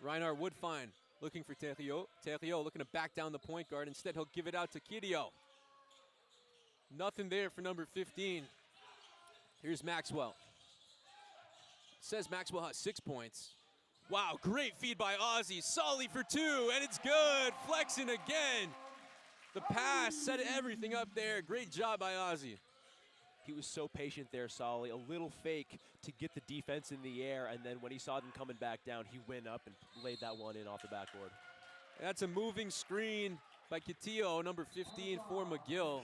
Reinhard Woodfine looking for Thériault. Thériault looking to back down the point guard. Instead, he'll give it out to Kidio. Nothing there for number 15. Here's Maxwell. Says Maxwell has 6 points. Wow, great feed by Ozzy. Solly for 2, and it's good. Flexing again. The pass set everything up there. Great job by Ozzy. He was so patient there, Solly. A little fake to get the defense in the air, and then when he saw them coming back down, he went up and laid that one in off the backboard. That's a moving screen by Kitillo, number 15 for McGill.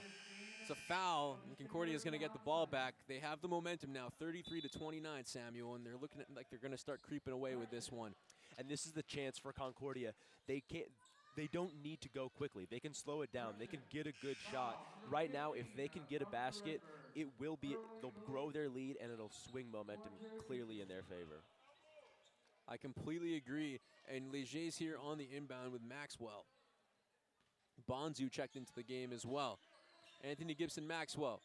It's a foul, and Concordia is going to get the ball back. They have the momentum now, 33-29, Samuel, and they're looking at like they're going to start creeping away with this one. And this is the chance for Concordia. They don't need to go quickly. They can slow it down. They can get a good shot. Right now, if they can get a basket, they'll grow their lead and it'll swing momentum clearly in their favor. I completely agree. And Leger's here on the inbound with Maxwell. Bonzu checked into the game as well. Anthony Gibson Maxwell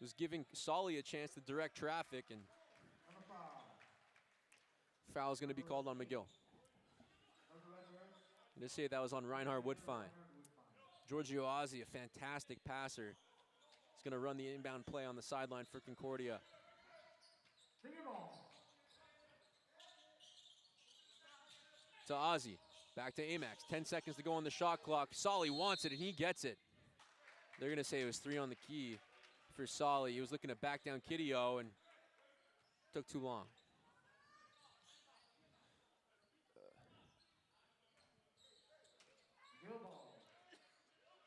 was giving Solly a chance to direct traffic, and foul is going to be called on McGill. They say that was on Reinhard Woodfine. Giorgio Ozzy, a fantastic passer. He's going to run the inbound play on the sideline for Concordia. To Ozzy, back to Amax. 10 seconds to go on the shot clock. Solly wants it, and he gets it. They're going to say it was 3 on the key for Solly. He was looking to back down Kidio, and took too long.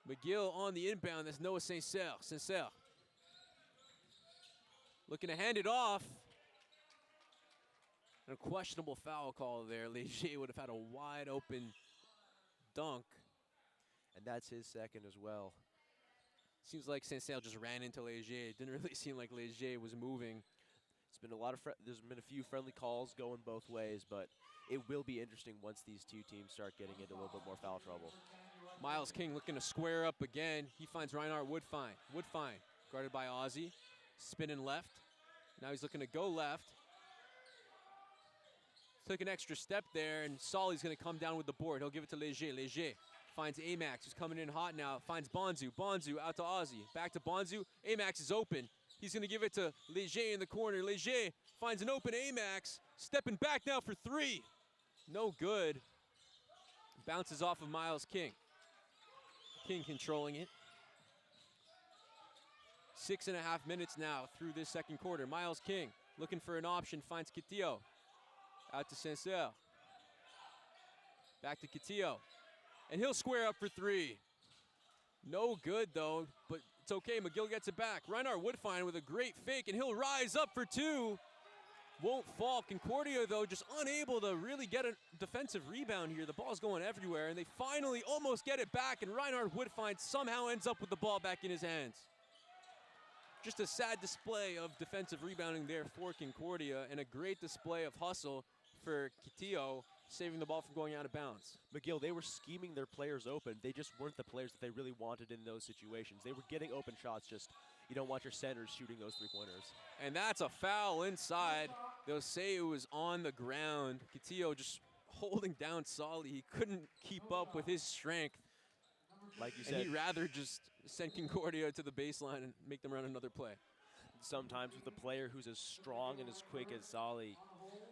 McGill on the inbound. That's Noah Sincere. Looking to hand it off. And a questionable foul call there. Leger would have had a wide open dunk. And that's his second as well. Seems like Sincere just ran into Leger. It didn't really seem like Leger was moving. It's been there's been a few friendly calls going both ways, but it will be interesting once these two teams start getting into a little bit more foul trouble. Miles King looking to square up again. He finds Reinhard Woodfine. Woodfine guarded by Ozzy. Spinning left. Now he's looking to go left. Took an extra step there, and Solly's going to come down with the board. He'll give it to Leger. Leger finds Amax, who's coming in hot now. Finds Bonzu. Bonzu out to Ozzy. Back to Bonzu. Amax is open. He's going to give it to Leger in the corner. Leger finds an open Amax. Stepping back now for 3. No good. Bounces off of Miles King. King controlling it. 6.5 minutes now through this second quarter. Miles King looking for an option, finds Kitillo. Out to Sincere. Back to Kitillo. And he'll square up for 3. No good though, but it's okay. McGill gets it back. Reinhard Woodfine with a great fake, and he'll rise up for 2. Won't fall. Concordia, though, just unable to really get a defensive rebound here. The ball's going everywhere, and they finally almost get it back, and Reinhard Woodfine somehow ends up with the ball back in his hands. Just a sad display of defensive rebounding there for Concordia, and a great display of hustle for Kitillo, saving the ball from going out of bounds. McGill, they were scheming their players open. They just weren't the players that they really wanted in those situations. They were getting open shots, just you don't want your centers shooting those 3-pointers. And that's a foul inside. They'll say it was on the ground. Kitillo just holding down Solly. He couldn't keep up with his strength. Like you and said, he'd rather just send Concordia to the baseline and make them run another play. Sometimes with a player who's as strong and as quick as Solly,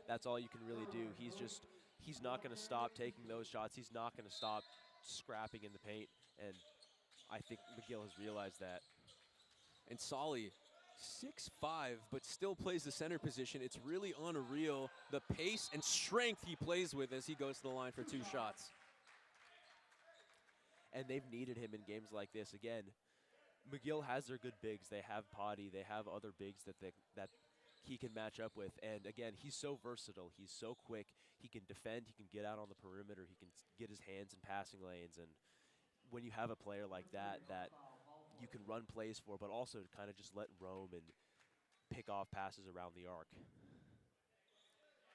that's all you can really do. He's not going to stop taking those shots. He's not going to stop scrapping in the paint. And I think McGill has realized that. And Solly, 6'5", but still plays the center position. It's really unreal, the pace and strength he plays with as he goes to the line for 2 shots. And they've needed him in games like this. Again, McGill has their good bigs. They have Potty. They have other bigs that he can match up with. And again, he's so versatile. He's so quick. He can defend. He can get out on the perimeter. He can get his hands in passing lanes. And when you have a player like that you can run plays for, but also kind of just let roam and pick off passes around the arc.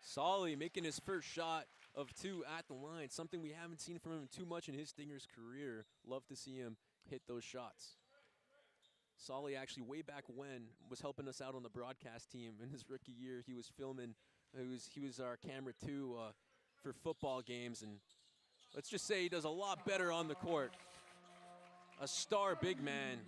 Solly making his first shot of 2 at the line, something we haven't seen from him too much in his Stingers career. Love to see him hit those shots. Solly actually way back when was helping us out on the broadcast team in his rookie year. He was filming, he was our camera 2 for football games, and let's just say he does a lot better on the court. A star big man,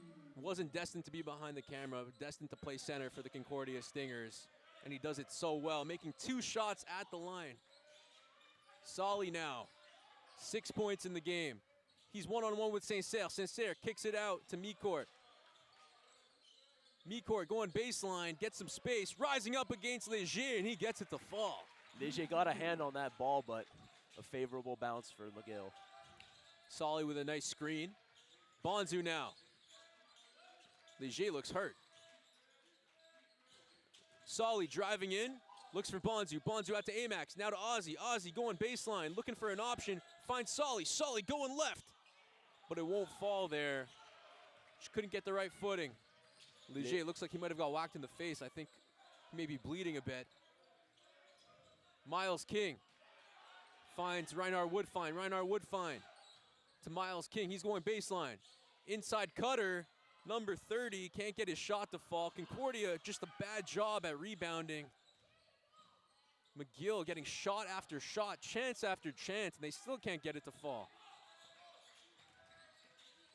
wasn't destined to be behind the camera, destined to play center for the Concordia Stingers, and he does it so well, making 2 shots at the line. Solly now, 6 points in the game. He's one-on-one with Saint-Cyr. Saint-Cyr kicks it out to Micourt. Micourt going baseline, gets some space, rising up against Leger, and he gets it to fall. Leger got a hand on that ball, but a favorable bounce for McGill. Solly with a nice screen. Bonzu now. Leger looks hurt. Solly driving in, looks for Bonzu. Bonzu out to Amax, now to Ozzy. Ozzy going baseline, looking for an option, finds Solly. Solly going left, but it won't fall there. Just couldn't get the right footing. Leger looks like he might have got whacked in the face. I think he may be bleeding a bit. Miles King finds Reinhard Woodfine. Reinhard Woodfine to Miles King. He's going baseline. Inside cutter, number 30, can't get his shot to fall. Concordia, just a bad job at rebounding. McGill getting shot after shot, chance after chance, and they still can't get it to fall.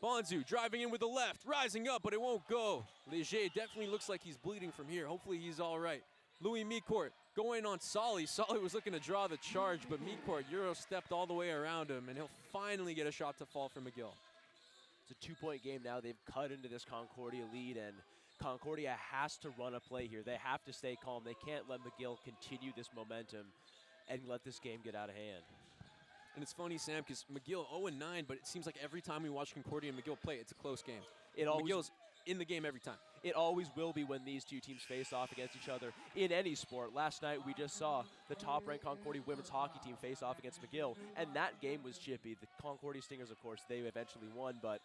Bonzu driving in with the left, rising up, but it won't go. Leger definitely looks like he's bleeding from here. Hopefully he's all right. Louis Micourt going on Solly. Solly was looking to draw the charge, but Micourt Euro stepped all the way around him, and he'll finally get a shot to fall for McGill. It's a 2-point game now. They've cut into this Concordia lead, and Concordia has to run a play here. They have to stay calm. They can't let McGill continue this momentum and let this game get out of hand. And it's funny, Sam, because McGill 0-9, but it seems like every time we watch Concordia and McGill play, it's a close game. McGill's in the game every time. It always will be when these two teams face off against each other in any sport. Last night we just saw the top-ranked Concordia women's hockey team face off against McGill, and that game was chippy. The Concordia Stingers, of course, they eventually won, but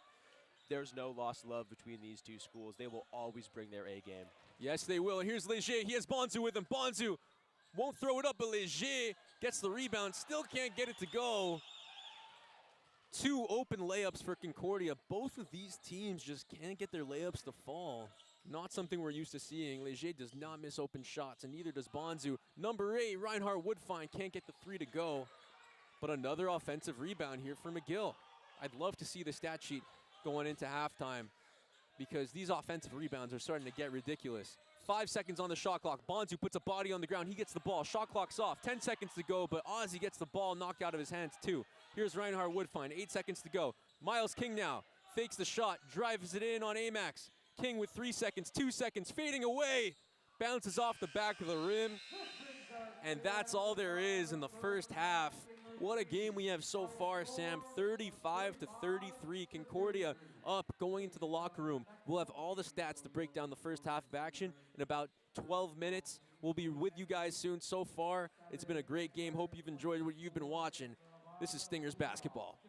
there's no lost love between these two schools. They will always bring their A game. Yes, they will. And here's Leger. He has Bonzu with him. Bonzu won't throw it up, but Leger gets the rebound. Still can't get it to go. 2 open layups for Concordia. Both of these teams just can't get their layups to fall. Not something we're used to seeing. Leger does not miss open shots, and neither does Bonzu. Number 8, Reinhard Woodfine can't get the 3 to go. But another offensive rebound here for McGill. I'd love to see the stat sheet going into halftime, because these offensive rebounds are starting to get ridiculous. 5 seconds on the shot clock. Bonzu puts a body on the ground. He gets the ball. Shot clock's off. 10 seconds to go, but Ozzy gets the ball knocked out of his hands too. Here's Reinhard Woodfine. 8 seconds to go. Miles King now fakes the shot, drives it in on Amax. King with 3 seconds, 2 seconds, fading away. Bounces off the back of the rim. And that's all there is in the first half. What a game we have so far, Sam. 35-33. Concordia up, going into the locker room. We'll have all the stats to break down the first half of action in about 12 minutes. We'll be with you guys soon. So far, it's been a great game. Hope you've enjoyed what you've been watching. This is Stingers basketball.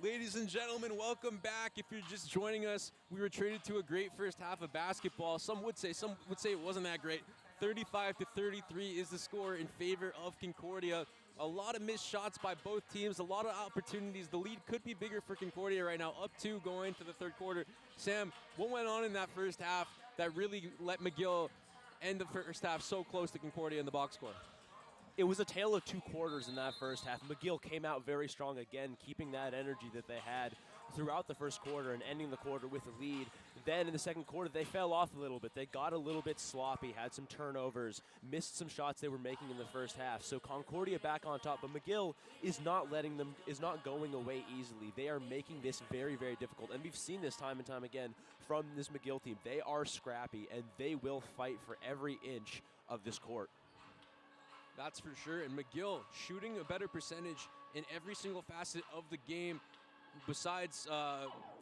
Ladies and gentlemen, welcome back. If you're just joining us, we were traded to a great first half of basketball. Some would say it wasn't that great. 35-33 is the score in favor of Concordia. A lot of missed shots by both teams, a lot of opportunities. The lead could be bigger for Concordia right now, up 2 going to the third quarter. Sam, what went on in that first half that really let McGill end the first half so close to Concordia in the box score? It was a tale of 2 quarters in that first half. McGill came out very strong again, keeping that energy that they had throughout the first quarter and ending the quarter with a lead. Then in the second quarter, they fell off a little bit. They got a little bit sloppy, had some turnovers, missed some shots they were making in the first half. So Concordia back on top, but McGill is not going away easily. They are making this very, very difficult. And we've seen this time and time again from this McGill team. They are scrappy, and they will fight for every inch of this court. That's for sure. And McGill shooting a better percentage in every single facet of the game. Besides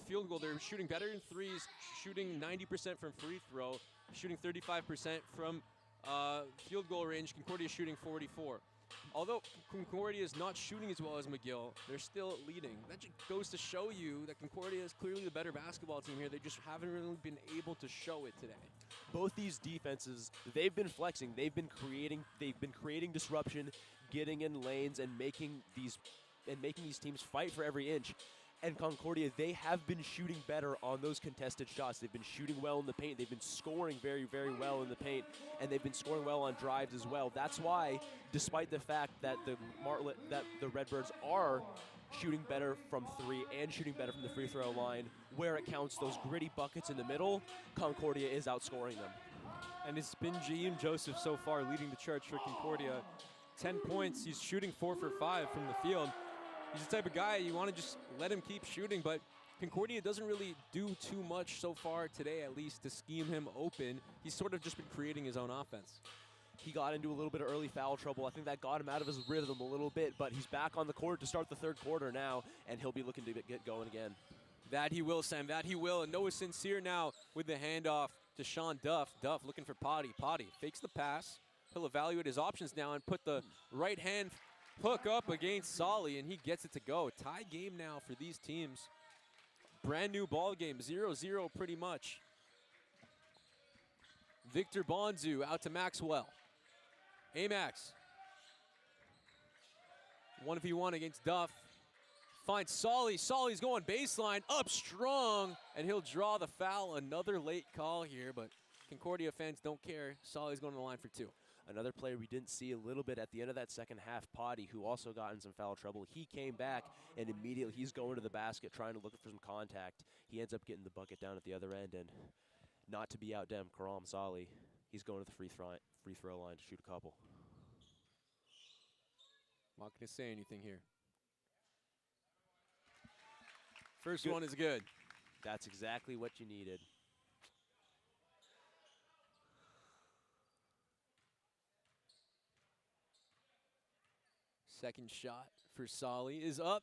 field goal, they're shooting better in threes, shooting 90% from free throw, shooting 35% from field goal range. Concordia shooting 44. Although Concordia is not shooting as well as McGill, they're still leading. That just goes to show you that Concordia is clearly the better basketball team here. They just haven't really been able to show it today. Both these defenses, they've been flexing. They've been creating disruption, getting in lanes and making these teams fight for every inch. And Concordia, they have been shooting better on those contested shots. They've been shooting well in the paint. They've been scoring very, very well in the paint, and they've been scoring well on drives as well. That's why, despite the fact that the Redbirds are shooting better from 3 and shooting better from the free throw line, where it counts those gritty buckets in the middle, Concordia is outscoring them. And it's been Jaheim Joseph so far leading the charge for Concordia. 10 points, he's shooting 4 for 5 from the field. He's the type of guy you want to just let him keep shooting, but Concordia doesn't really do too much so far today, at least, to scheme him open. He's sort of just been creating his own offense. He got into a little bit of early foul trouble. I think that got him out of his rhythm a little bit, but he's back on the court to start the third quarter now, and he'll be looking to get going again. That he will, Sam, that he will. And Noah Sincere now with the handoff to Sean Duff. Duff looking for Potty. Potty fakes the pass. He'll evaluate his options now and put the right hand hook up against Solly, and he gets it to go. Tie game now for these teams. Brand new ball game, 0-0 pretty much. Victor Bonzu out to Maxwell. Amax. 1v1 against Duff. Finds Solly. Solly's going baseline, up strong, and he'll draw the foul. Another late call here, but Concordia fans don't care. Solly's going to the line for 2. Another player we didn't see a little bit at the end of that second half, Potty, who also got in some foul trouble. He came back, and immediately he's going to the basket trying to look for some contact. He ends up getting the bucket down at the other end, and not to be outdone, Karam Solly, he's going to the free throw line to shoot a couple. Not going to say anything here. First one is good. That's exactly what you needed. Second shot for Solly is up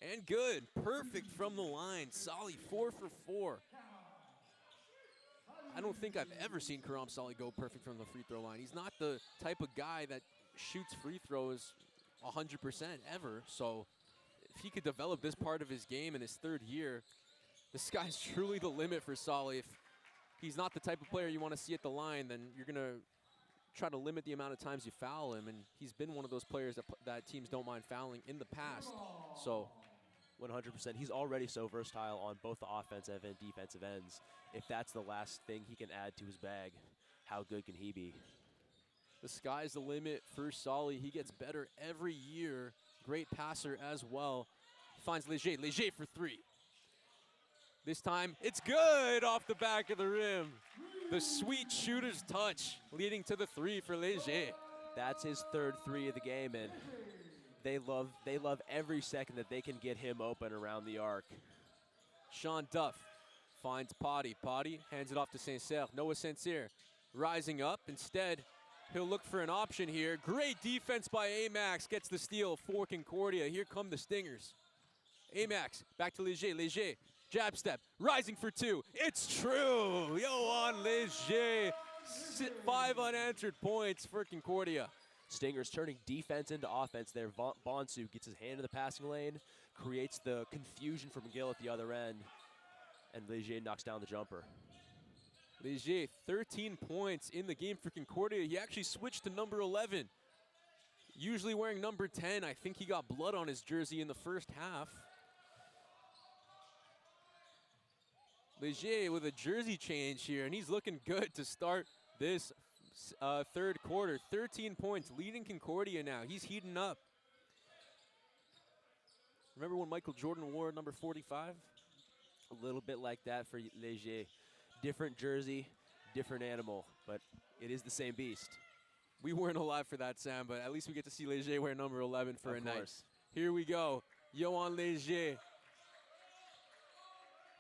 and good. Perfect from the line. Solly 4 for 4. I don't think I've ever seen Karam Solly go perfect from the free throw line. He's not the type of guy that shoots free throws 100% ever. So if he could develop this part of his game in his third year, the sky's truly the limit for Solly. If he's not the type of player you want to see at the line, then you're going to try to limit the amount of times you foul him, and he's been one of those players that teams don't mind fouling in the past. So 100%. He's already so versatile on both the offensive and defensive ends. If that's the last thing he can add to his bag, how good can he be? The sky's the limit for Solly. He gets better every year. Great passer as well. Finds Leger. Leger for 3. This time, it's good off the back of the rim. The sweet shooter's touch leading to the 3 for Leger. That's his third 3 of the game, and they love every second that they can get him open around the arc. Sean Duff finds Potty. Potty hands it off to Sincere. Noah Sincere rising up. Instead, he'll look for an option here. Great defense by Amax. Gets the steal for Concordia. Here come the Stingers. Amax back to Leger. Leger. Jab step, rising for 2. It's true. Yohan Leger, 5 unanswered points for Concordia. Stingers turning defense into offense there. Bonsu gets his hand in the passing lane, creates the confusion for McGill at the other end, and Leger knocks down the jumper. Leger, 13 points in the game for Concordia. He actually switched to number 11. Usually wearing number 10. I think he got blood on his jersey in the first half. Leger with a jersey change here, and he's looking good to start this third quarter. 13 points, leading Concordia now. He's heating up. Remember when Michael Jordan wore number 45? A little bit like that for Leger. Different jersey, different animal, but it is the same beast. We weren't alive for that, Sam, but at least we get to see Leger wear number 11 for a night. Course. Here we go. Yohan Leger.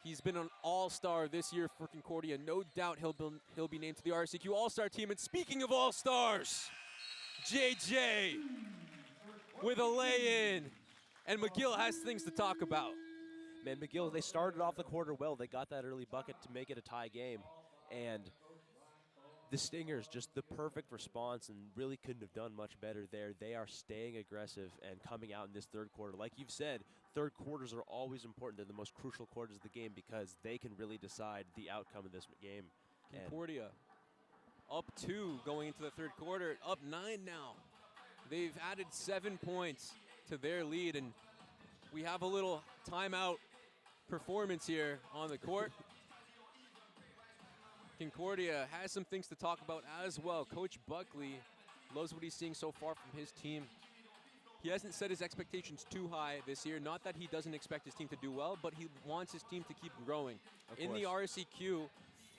He's been an all-star this year for Concordia. No doubt he'll be named to the RSEQ All-Star team. And speaking of all-stars, JJ with a lay-in. And McGill has things to talk about. Man, McGill, they started off the quarter well. They got that early bucket to make it a tie game. And the Stingers, just the perfect response, and really couldn't have done much better there. They are staying aggressive and coming out in this third quarter. Like you've said, third quarters are always important. They're the most crucial quarters of the game because they can really decide the outcome of this game. Concordia up 2 going into the third quarter, up 9 now. They've added 7 points to their lead, and we have a little timeout performance here on the court. Concordia has some things to talk about as well. Coach Buckley loves what he's seeing so far from his team. He hasn't set his expectations too high this year. Not that he doesn't expect his team to do well, but he wants his team to keep growing. In the RSEQ,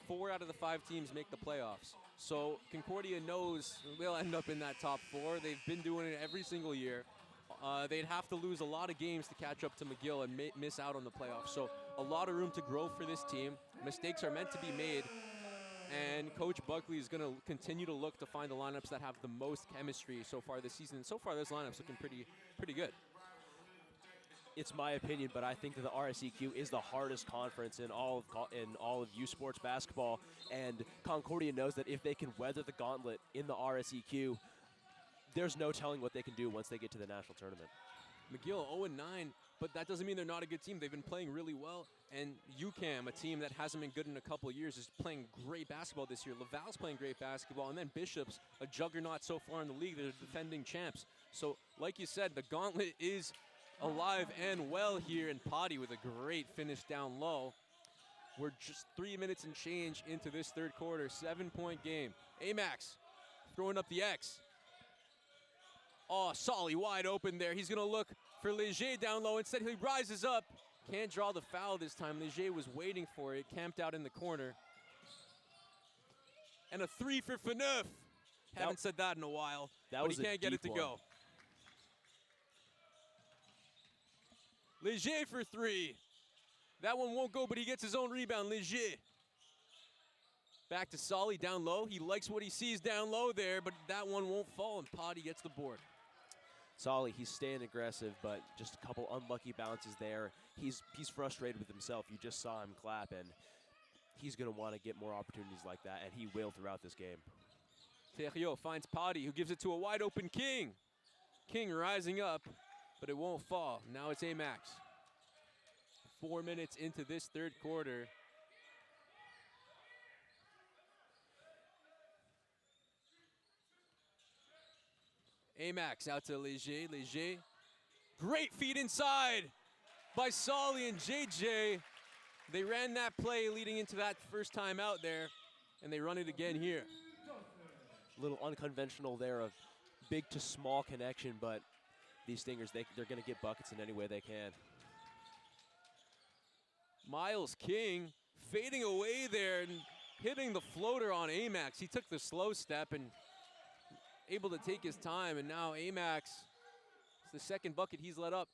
4 out of the 5 teams make the playoffs. So Concordia knows they'll end up in that top 4. They've been doing it every single year. They'd have to lose a lot of games to catch up to McGill and miss out on the playoffs. So a lot of room to grow for this team. Mistakes are meant to be made. And Coach Buckley is going to continue to look to find the lineups that have the most chemistry so far this season. And so far, this lineup's looking pretty good. It's my opinion, but I think that the RSEQ is the hardest conference in all of U Sports basketball. And Concordia knows that if they can weather the gauntlet in the RSEQ, there's no telling what they can do once they get to the national tournament. McGill 0-9, but that doesn't mean they're not a good team. They've been playing really well. And UCAM, a team that hasn't been good in a couple of years, is playing great basketball this year. Laval's playing great basketball. And then Bishop's a juggernaut so far in the league. They're defending champs. So, like you said, the gauntlet is alive and well here. And Potty with a great finish down low. We're just 3 minutes and change into this third quarter. 7-point game. Amax throwing up the X. Oh, Solly wide open there. He's going to look for Leger down low. Instead, he rises up. Can't draw the foul this time. Leger was waiting for it, camped out in the corner. And a 3 for Faneuf. Haven't said that in a while, but he can't get it to go. Leger for 3. That one won't go, but he gets his own rebound. Leger. Back to Solly down low. He likes what he sees down low there, but that one won't fall, and Potty gets the board. Solly, he's staying aggressive, but just a couple unlucky bounces there. He's frustrated with himself. You just saw him clap, and he's going to want to get more opportunities like that, and he will throughout this game. Thériault finds Potty, who gives it to a wide-open King. King rising up, but it won't fall. Now it's Amax. 4 minutes into this third quarter. Amax out to Leger. Leger. Great feed inside by Solly and JJ. They ran that play leading into that first time out there, and they run it again here. A little unconventional there of big to small connection, but these Stingers, they're going to get buckets in any way they can. Miles King fading away there and hitting the floater on Amax. He took the slow step and able to take his time, and now Amax, it's the second bucket he's let up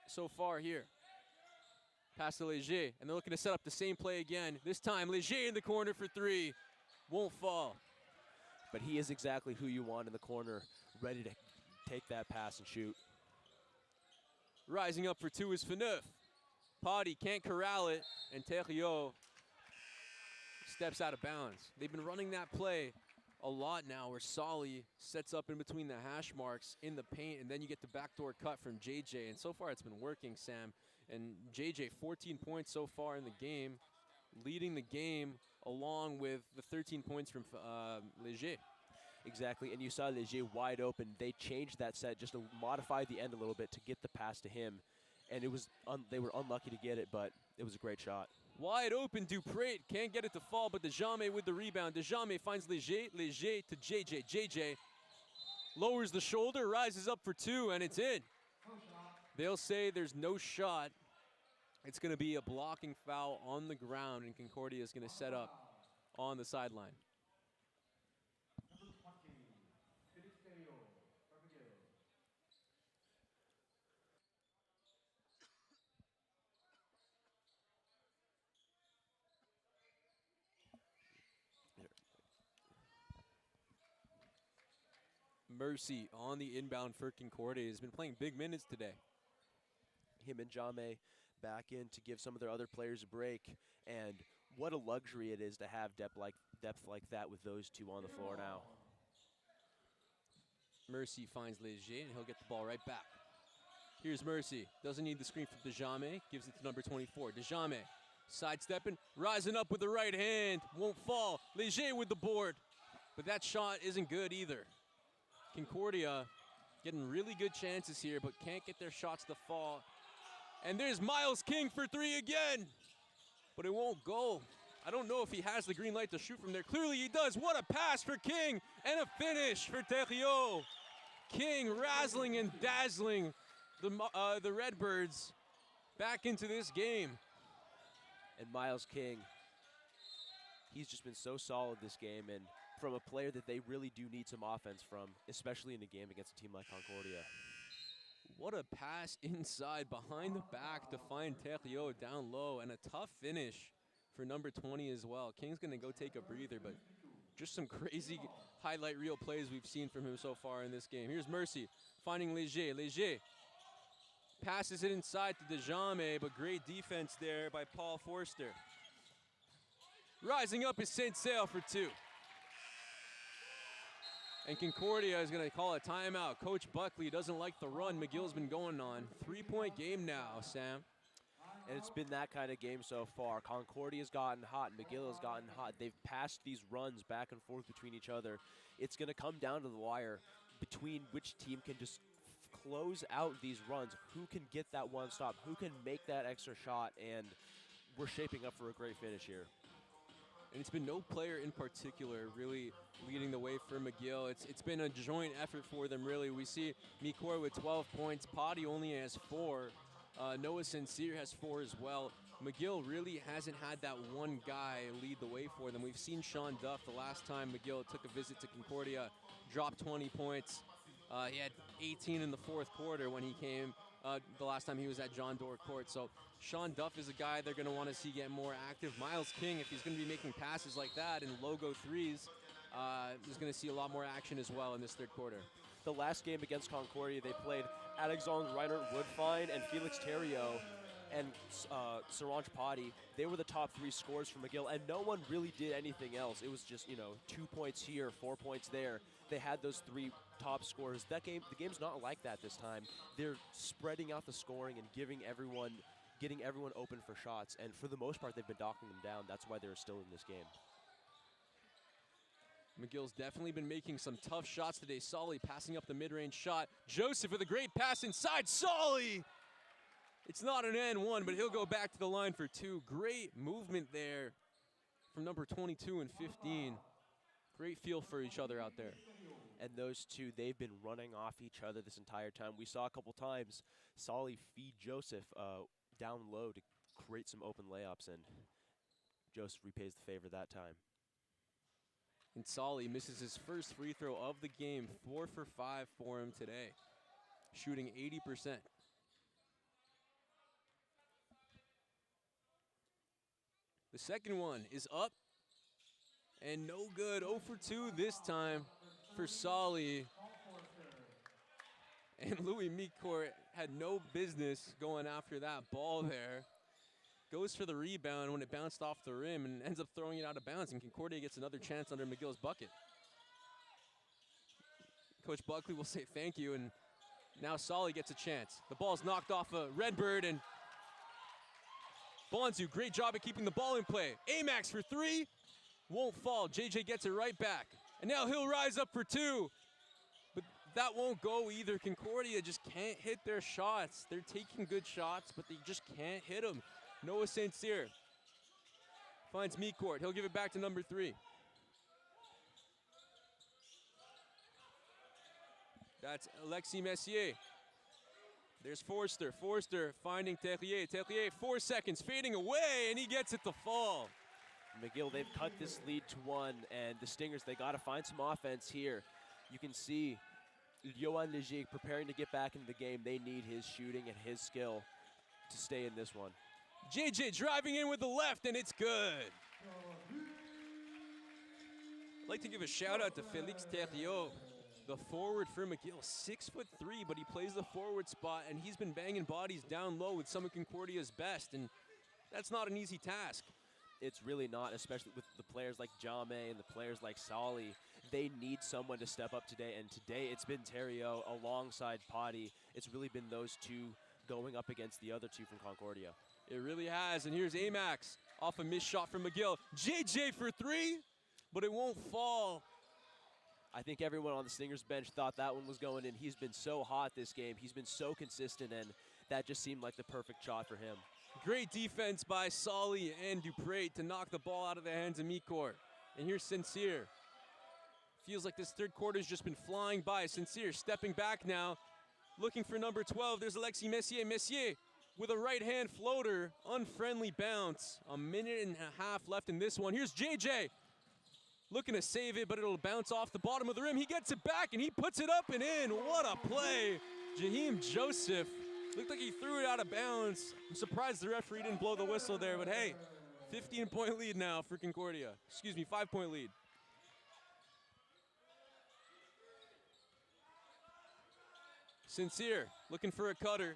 so far here. Pass to Leger, and they're looking to set up the same play again. This time, Leger in the corner for 3. Won't fall. But he is exactly who you want in the corner, ready to take that pass and shoot. Rising up for 2 is Faneuf. Potty can't corral it, and Thériault steps out of bounds. They've been running that play a lot now where Solly sets up in between the hash marks in the paint, and then you get the backdoor cut from JJ. And so far it's been working, Sam. And JJ, 14 points so far in the game, leading the game along with the 13 points from Léger. Exactly, and you saw Léger wide open. They changed that set just to modify the end a little bit to get the pass to him. And it was they were unlucky to get it, but it was a great shot. Wide open, Duprat can't get it to fall, but Dejame with the rebound. Dejame finds Léger, Léger to JJ. JJ lowers the shoulder, rises up for two, and it's in. They'll say there's no shot. It's going to be a blocking foul on the ground, and Concordia is going to set up on the sideline. Mercy on the inbound for Concordia. Has been playing big minutes today. Him and Jame back in to give some of their other players a break. And what a luxury it is to have depth like that with those two on the floor now. Mercy finds Léger, and he'll get the ball right back. Here's Mercy. Doesn't need the screen from Dejame. Gives it to number 24. Dejame sidestepping, rising up with the right hand. Won't fall. Léger with the board. But that shot isn't good either. Concordia getting really good chances here, but can't get their shots to fall. And there's Miles King for three again, but it won't go. I don't know if he has the green light to shoot from there. Clearly he does. What a pass for King and a finish for Thériault. King razzling and dazzling the Redbirds back into this game. And Miles King, he's just been so solid this game, and from a player that they really do need some offense from, especially in a game against a team like Concordia. What a pass inside, behind the back to find Thériault down low, and a tough finish for number 20 as well. King's gonna go take a breather, but just some crazy highlight reel plays we've seen from him so far in this game. Here's Mercy finding Léger. Léger passes it inside to Dejame, but great defense there by Paul Forster. Rising up is Saint-Saël for two. And Concordia is going to call a timeout. Coach Buckley doesn't like the run McGill's been going on. 3-point game now, Sam. And it's been that kind of game so far. Concordia's gotten hot, McGill has gotten hot. They've passed these runs back and forth between each other. It's going to come down to the wire between which team can just close out these runs. Who can get that one stop? Who can make that extra shot? And we're shaping up for a great finish here. And it's been no player in particular really leading the way for McGill. It's been a joint effort for them, really. We see Mikor with 12 points. Potty only has 4. Noah Sincere has 4 as well. McGill really hasn't had that one guy lead the way for them. We've seen Sean Duff the last time McGill took a visit to Concordia, dropped 20 points. He had 18 in the fourth quarter when he came the last time he was at John Doerr Court. So Sean Duff is a guy they're going to want to see get more active. Miles King, if he's going to be making passes like that and logo threes, is going to see a lot more action as well in this third quarter. The last game against Concordia, they played Alexandre Reinhardt Woodfine and Felix Thériault and Saranj Potty. They were the top 3 scorers for McGill, and no one really did anything else. It was just, 2 points here, 4 points there. They had those 3 top scorers. The game's not like that this time. They're spreading out the scoring and getting everyone open for shots, and for the most part, they've been knocking them down. That's why they're still in this game. McGill's definitely been making some tough shots today. Solly passing up the mid-range shot. Joseph with a great pass inside. Solly! It's not an N1, but he'll go back to the line for 2. Great movement there from number 22 and 15. Great feel for each other out there. And those two, they've been running off each other this entire time. We saw a couple times Solly feed Joseph down low to create some open layups, and Joseph repays the favor that time. And Solly misses his first free throw of the game. 4 for 5 for him today, shooting 80%. The second one is up and no good. 0 for 2 this time for Solly. And Louis Mikor had no business going after that ball there. Goes for the rebound when it bounced off the rim and ends up throwing it out of bounds, and Concordia gets another chance under McGill's bucket. Coach Buckley will say thank you, and now Solly gets a chance. The ball's knocked off a Redbird, and Bonzu, great job at keeping the ball in play. Amax for 3, won't fall. JJ gets it right back. And now he'll rise up for 2. But that won't go either. Concordia just can't hit their shots. They're taking good shots, but they just can't hit them. Noah St. Cyr finds Mecourt. He'll give it back to number 3. That's Alexis Messier. There's Forster. Forster finding Terrier. Terrier, 4 seconds, fading away, and he gets it to fall. McGill, they've cut this lead to 1, and the Stingers, they got to find some offense here. You can see Johan Leger preparing to get back into the game. They need his shooting and his skill to stay in this one. JJ driving in with the left, and it's good. I'd like to give a shout out to Felix Terriot, the forward for McGill. 6'3", but he plays the forward spot, and he's been banging bodies down low with some of Concordia's best, and that's not an easy task. It's really not, especially with the players like Jame and the players like Solly. They need someone to step up today, and today it's been Terriot alongside Potty. It's really been those two going up against the other two from Concordia. It really has, and here's Amax off a missed shot from McGill. JJ for 3, but it won't fall. I think everyone on the Stingers bench thought that one was going in. He's been so hot this game. He's been so consistent, and that just seemed like the perfect shot for him. Great defense by Solly and Dupre to knock the ball out of the hands of Mecourt. And here's Sincere. Feels like this third quarter's just been flying by. Sincere stepping back now, looking for number 12. There's Alexis Messier. Messier with a right-hand floater, unfriendly bounce. A minute and a half left in this one. Here's JJ. Looking to save it, but it'll bounce off the bottom of the rim. He gets it back, and he puts it up and in. What a play. Jaheim Joseph looked like he threw it out of bounds. I'm surprised the referee didn't blow the whistle there, but hey, 15-point lead now for Concordia. Excuse me, 5-point lead. Sincere looking for a cutter.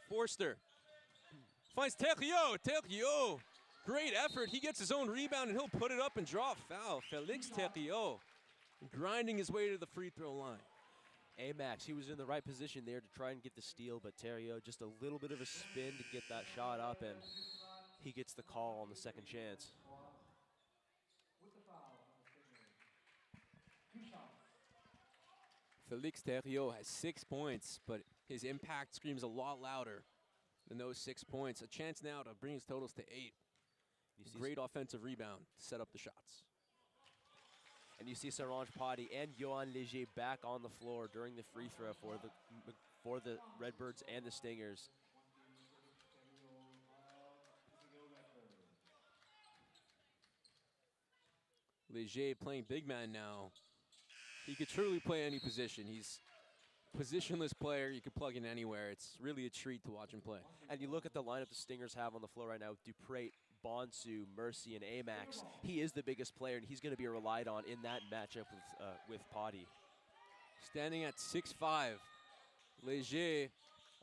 Forster finds Terriot. Terriot. Great effort. He gets his own rebound, and he'll put it up and draw a foul. Felix Terriot grinding his way to the free throw line. Amax, he was in the right position there to try and get the steal, but Terriot just a little bit of a spin to get that shot up, and he gets the call on the second chance. Felix Terriot has 6 points, but his impact screams a lot louder than those 6 points. A chance now to bring his totals to 8. Great offensive rebound to set up the shots. And you see Sarange Potty and Johan Leger back on the floor during the free throw for the Redbirds and the Stingers. Leger playing big man now. He could truly play any position. He's a positionless player. You could plug in anywhere. It's really a treat to watch him play. And you look at the lineup the Stingers have on the floor right now with Dupre, Bonsu, Mercy, and Amax. He is the biggest player, and he's going to be relied on in that matchup with Potty. Standing at 6'5", Leger,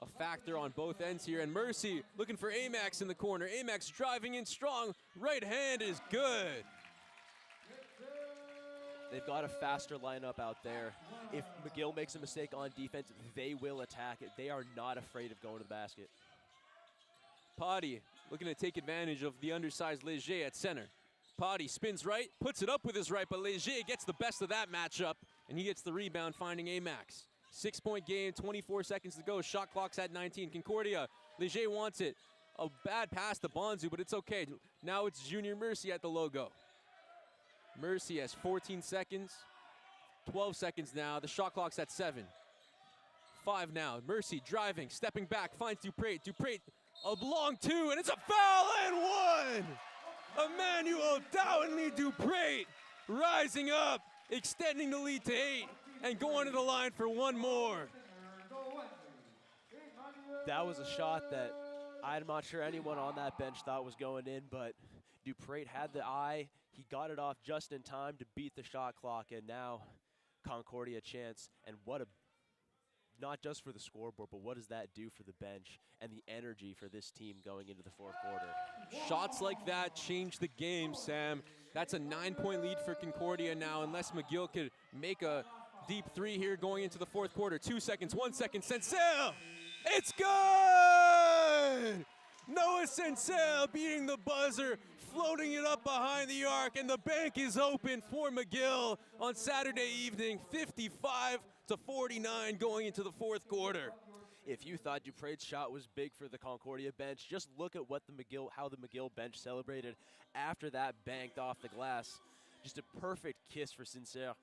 a factor on both ends here. And Mercy looking for Amax in the corner. Amax driving in strong. Right hand is good. They've got a faster lineup out there. If McGill makes a mistake on defense, they will attack it. They are not afraid of going to the basket. Potty looking to take advantage of the undersized Leger at center. Potty spins right, puts it up with his right, but Leger gets the best of that matchup, and he gets the rebound, finding Amax. 6-point game, 24 seconds to go. Shot clock's at 19. Concordia, Leger wants it. A bad pass to Bonzu, but it's okay. Now it's Junior Mercy at the logo. Mercy has 14 seconds, 12 seconds now. The shot clock's at 7. 5 now. Mercy driving, stepping back, finds Dupre. Dupre, a long 2, and it's a foul and 1! Emmanuel Downley Dupre rising up, extending the lead to 8, and going to the line for one more. That was a shot that I'm not sure anyone on that bench thought was going in, but Dupre had the eye. He got it off just in time to beat the shot clock, and now Concordia chance. And what a, not just for the scoreboard, but what does that do for the bench and the energy for this team going into the fourth quarter? Shots like that change the game, Sam. That's a 9-point lead for Concordia now, unless McGill could make a Deep three here going into the fourth quarter. 2 seconds, 1 second. Sensel! It's good! Noah Sensel beating the buzzer, floating it up behind the arc, and the bank is open for McGill on Saturday evening, 55-49 going into the fourth quarter. If you thought Dupre's shot was big for the Concordia bench, just look at what how the McGill bench celebrated after that banked off the glass. Just a perfect kiss for Sincere,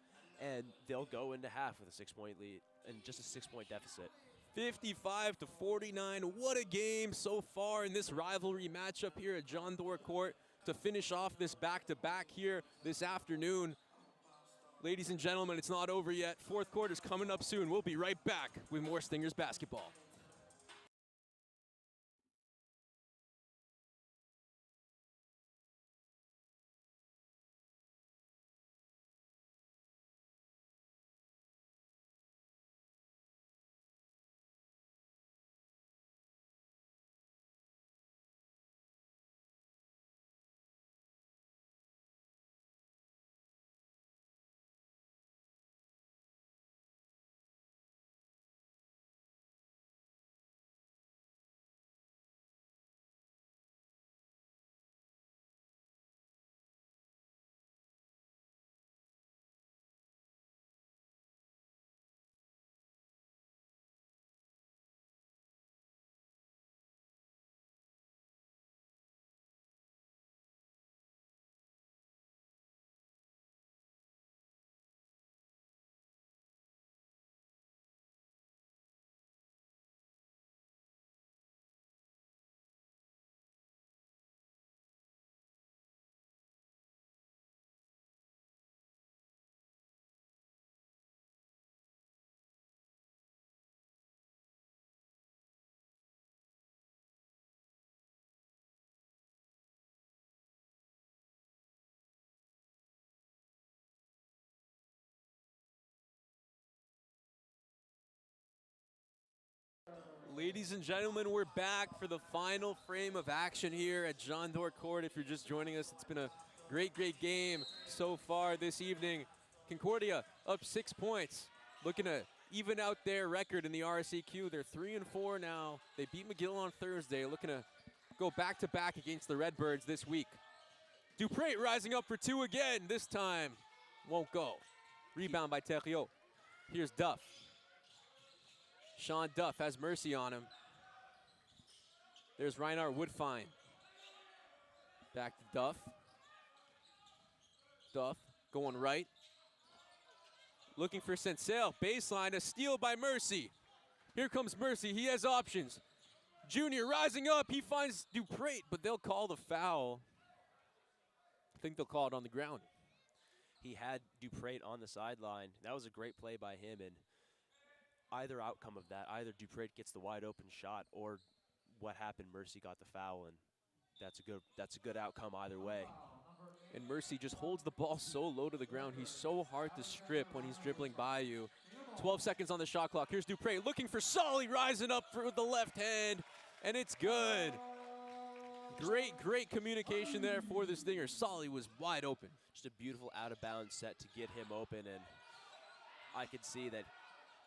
and they'll go into half with a 6-point lead and just a 6-point deficit. 55-49. What a game so far in this rivalry matchup here at John Doerr Court to finish off this back-to-back here this afternoon. Ladies and gentlemen, it's not over yet. Fourth quarter's coming up soon. We'll be right back with more Stingers basketball. Ladies and gentlemen, we're back for the final frame of action here at John Doerr Court. If you're just joining us, it's been a great game so far this evening. Concordia up 6 points, looking to even out their record in the RSEQ. They're 3-4 now. They beat McGill on Thursday, looking to go back-to-back against the Redbirds this week. Dupre rising up for two again. This time won't go. Rebound by Theriot. Here's Duff. Sean Duff has Mercy on him. There's Reinhard Woodfine. Back to Duff. Duff going right. Looking for Sensel. Baseline, a steal by Mercy. Here comes Mercy, he has options. Junior rising up, he finds Dupre, but they'll call the foul. I think they'll call it on the ground. He had Dupre on the sideline. That was a great play by him, and either outcome of that, either Dupre gets the wide open shot or what happened, Mercy got the foul, and that's a good outcome either way. And Mercy just holds the ball so low to the ground. He's so hard to strip when he's dribbling by you. 12 seconds on the shot clock. Here's Dupre looking for Solly, rising up for the left hand, and it's good. Great communication there for the Stingers. Solly was wide open. Just a beautiful out-of-bounds set to get him open, and I could see that.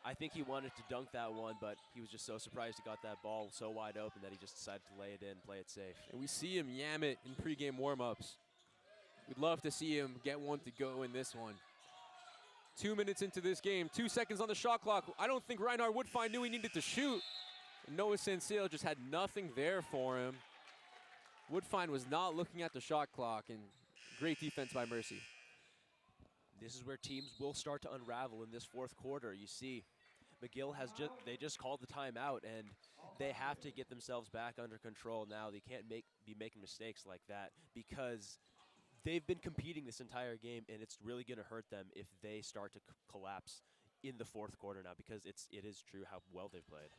I think he wanted to dunk that one, but he was just so surprised he got that ball so wide open that he just decided to lay it in, play it safe. And we see him yam it in pregame warm-ups. We'd love to see him get one to go in this one. 2 minutes into this game, 2 seconds on the shot clock. I don't think Reinhard Woodfine knew he needed to shoot. And Noah Sensale just had nothing there for him. Woodfine was not looking at the shot clock, and great defense by Mercy. This is where teams will start to unravel in this fourth quarter. You see, McGill has just called the timeout, and they have to get themselves back under control now. They can't be making mistakes like that because they've been competing this entire game, and it's really going to hurt them if they start to collapse in the fourth quarter now, because it is true how well they've played.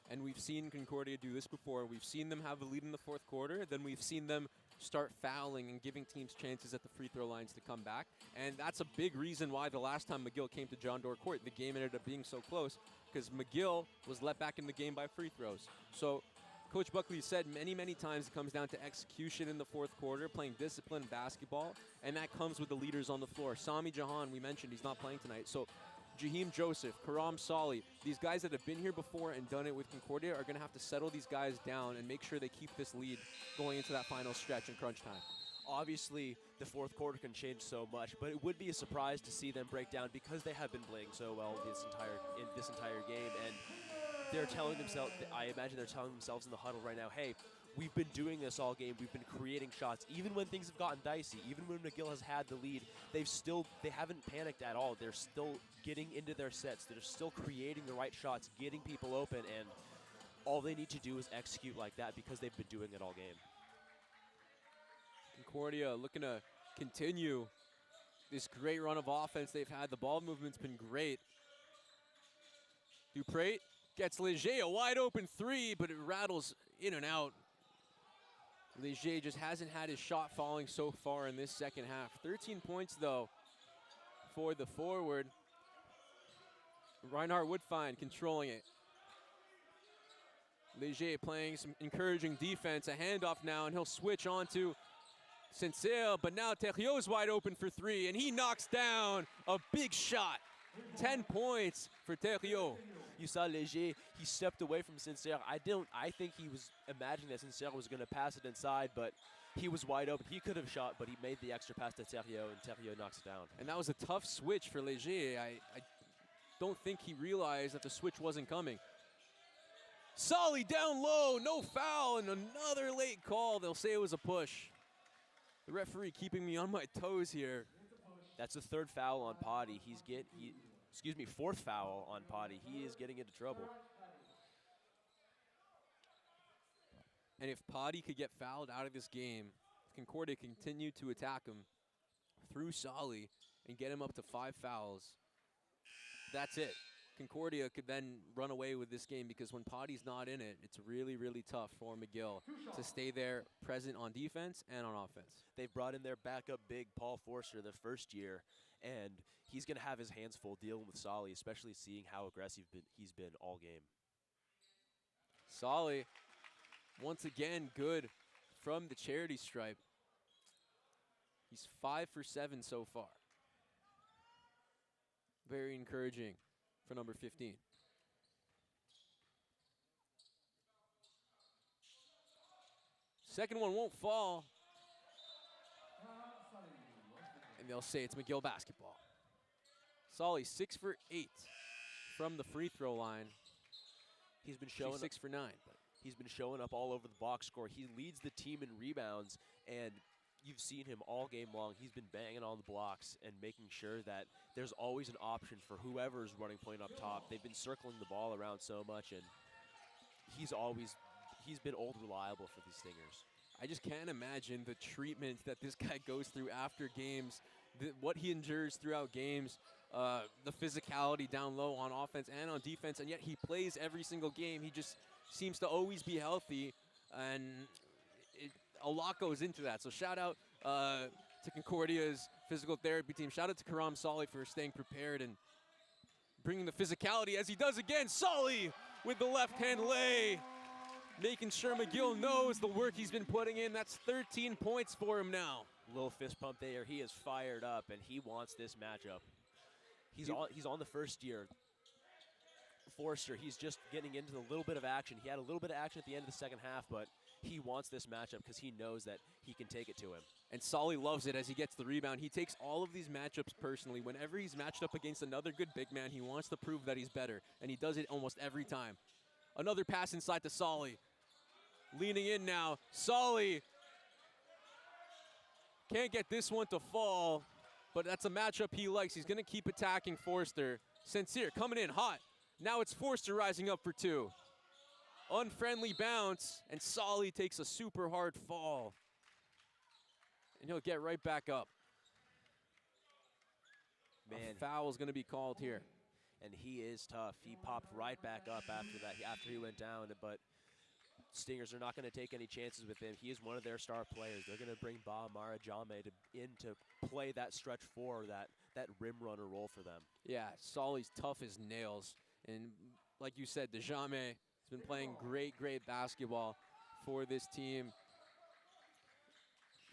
And we've seen Concordia do this before. We've seen them have a lead in the fourth quarter, then we've seen them start fouling and giving teams chances at the free throw lines to come back. And that's a big reason why the last time McGill came to John Doerr Court, the game ended up being so close, because McGill was let back in the game by free throws. So Coach Buckley said many times it comes down to execution in the fourth quarter, playing disciplined basketball, and that comes with the leaders on the floor. Sami Jahan, we mentioned, he's not playing tonight. So Jaheim Joseph, Karam Sali, these guys that have been here before and done it with Concordia are going to have to settle these guys down and make sure they keep this lead going into that final stretch in crunch time. Obviously, the fourth quarter can change so much, but it would be a surprise to see them break down because they have been playing so well in this entire game, and they're telling themselves, I imagine they're telling themselves in the huddle right now, hey, we've been doing this all game. We've been creating shots. Even when things have gotten dicey, even when McGill has had the lead, they haven't panicked at all. They're still getting into their sets. They're still creating the right shots, getting people open, and all they need to do is execute like that because they've been doing it all game. Concordia looking to continue this great run of offense they've had. The ball movement's been great. Duprat gets Leger a wide open three, but it rattles in and out. Leger just hasn't had his shot falling so far in this second half. 13 points, though, for the forward. Reinhard Woodfine controlling it. Leger playing some encouraging defense. A handoff now, and he'll switch on to Sincere, but now Terriot's wide open for three, and he knocks down a big shot. 10 points for Terriot. You saw Leger, he stepped away from Sincere. I think he was imagining that Sincere was going to pass it inside, but he was wide open. He could have shot, but he made the extra pass to Terriot, and Terriot knocks it down. And that was a tough switch for Leger. I don't think he realized that the switch wasn't coming. Solly down low, no foul, and another late call. They'll say it was a push. The referee keeping me on my toes here. That's the third foul on Potty. Fourth foul on Potty. He is getting into trouble. And if Potty could get fouled out of this game, Concordia continue to attack him through Solly and get him up to 5 fouls. That's it. Concordia could then run away with this game because when Potty's not in it, it's really, really tough for McGill to stay there present on defense and on offense. They've brought in their backup big, Paul Forster, the first year, and he's going to have his hands full dealing with Solly, especially seeing how aggressive he's been all game. Solly, once again, good from the charity stripe. He's 5 for 7 so far. Very encouraging for number 15. Second one won't fall. And they'll say it's McGill basketball. Solly 6 for 8 from the free throw line. He's been showing 6 for 9. But he's been showing up all over the box score. He leads the team in rebounds, and you've seen him all game long. He's been banging on the blocks and making sure that there's always an option for whoever's running point up top. They've been circling the ball around so much, and he's been old reliable for these Stingers. I just can't imagine the treatment that this guy goes through after games, what he endures throughout games, the physicality down low on offense and on defense, and yet he plays every single game. He just seems to always be healthy, and a lot goes into that. So shout out to Concordia's physical therapy team. Shout out to Karam Solly for staying prepared and bringing the physicality as he does again. Solly with the left-hand lay, making sure McGill knows the work he's been putting in. That's 13 points for him now. Little fist pump there. He is fired up, and he wants this matchup. He's on the first year. Forster, he's just getting into a little bit of action. He had a little bit of action at the end of the second half, but he wants this matchup because he knows that he can take it to him. And Solly loves it as he gets the rebound. He takes all of these matchups personally. Whenever he's matched up against another good big man, he wants to prove that he's better, and he does it almost every time. Another pass inside to Solly. Leaning in now. Solly can't get this one to fall, but that's a matchup he likes. He's going to keep attacking Forster. Sincere coming in hot. Now it's Forster rising up for 2. Unfriendly bounce, and Solly takes a super hard fall. And he'll get right back up. Man, a foul is going to be called here. And he is tough. He popped right back up after that, after he went down, but Stingers are not going to take any chances with him. He is one of their star players. They're going to bring Ba Mara Jame in to play that stretch 4, that rim runner role for them. Yeah, Solly's tough as nails. And like you said, Dejame has been playing great, great basketball for this team.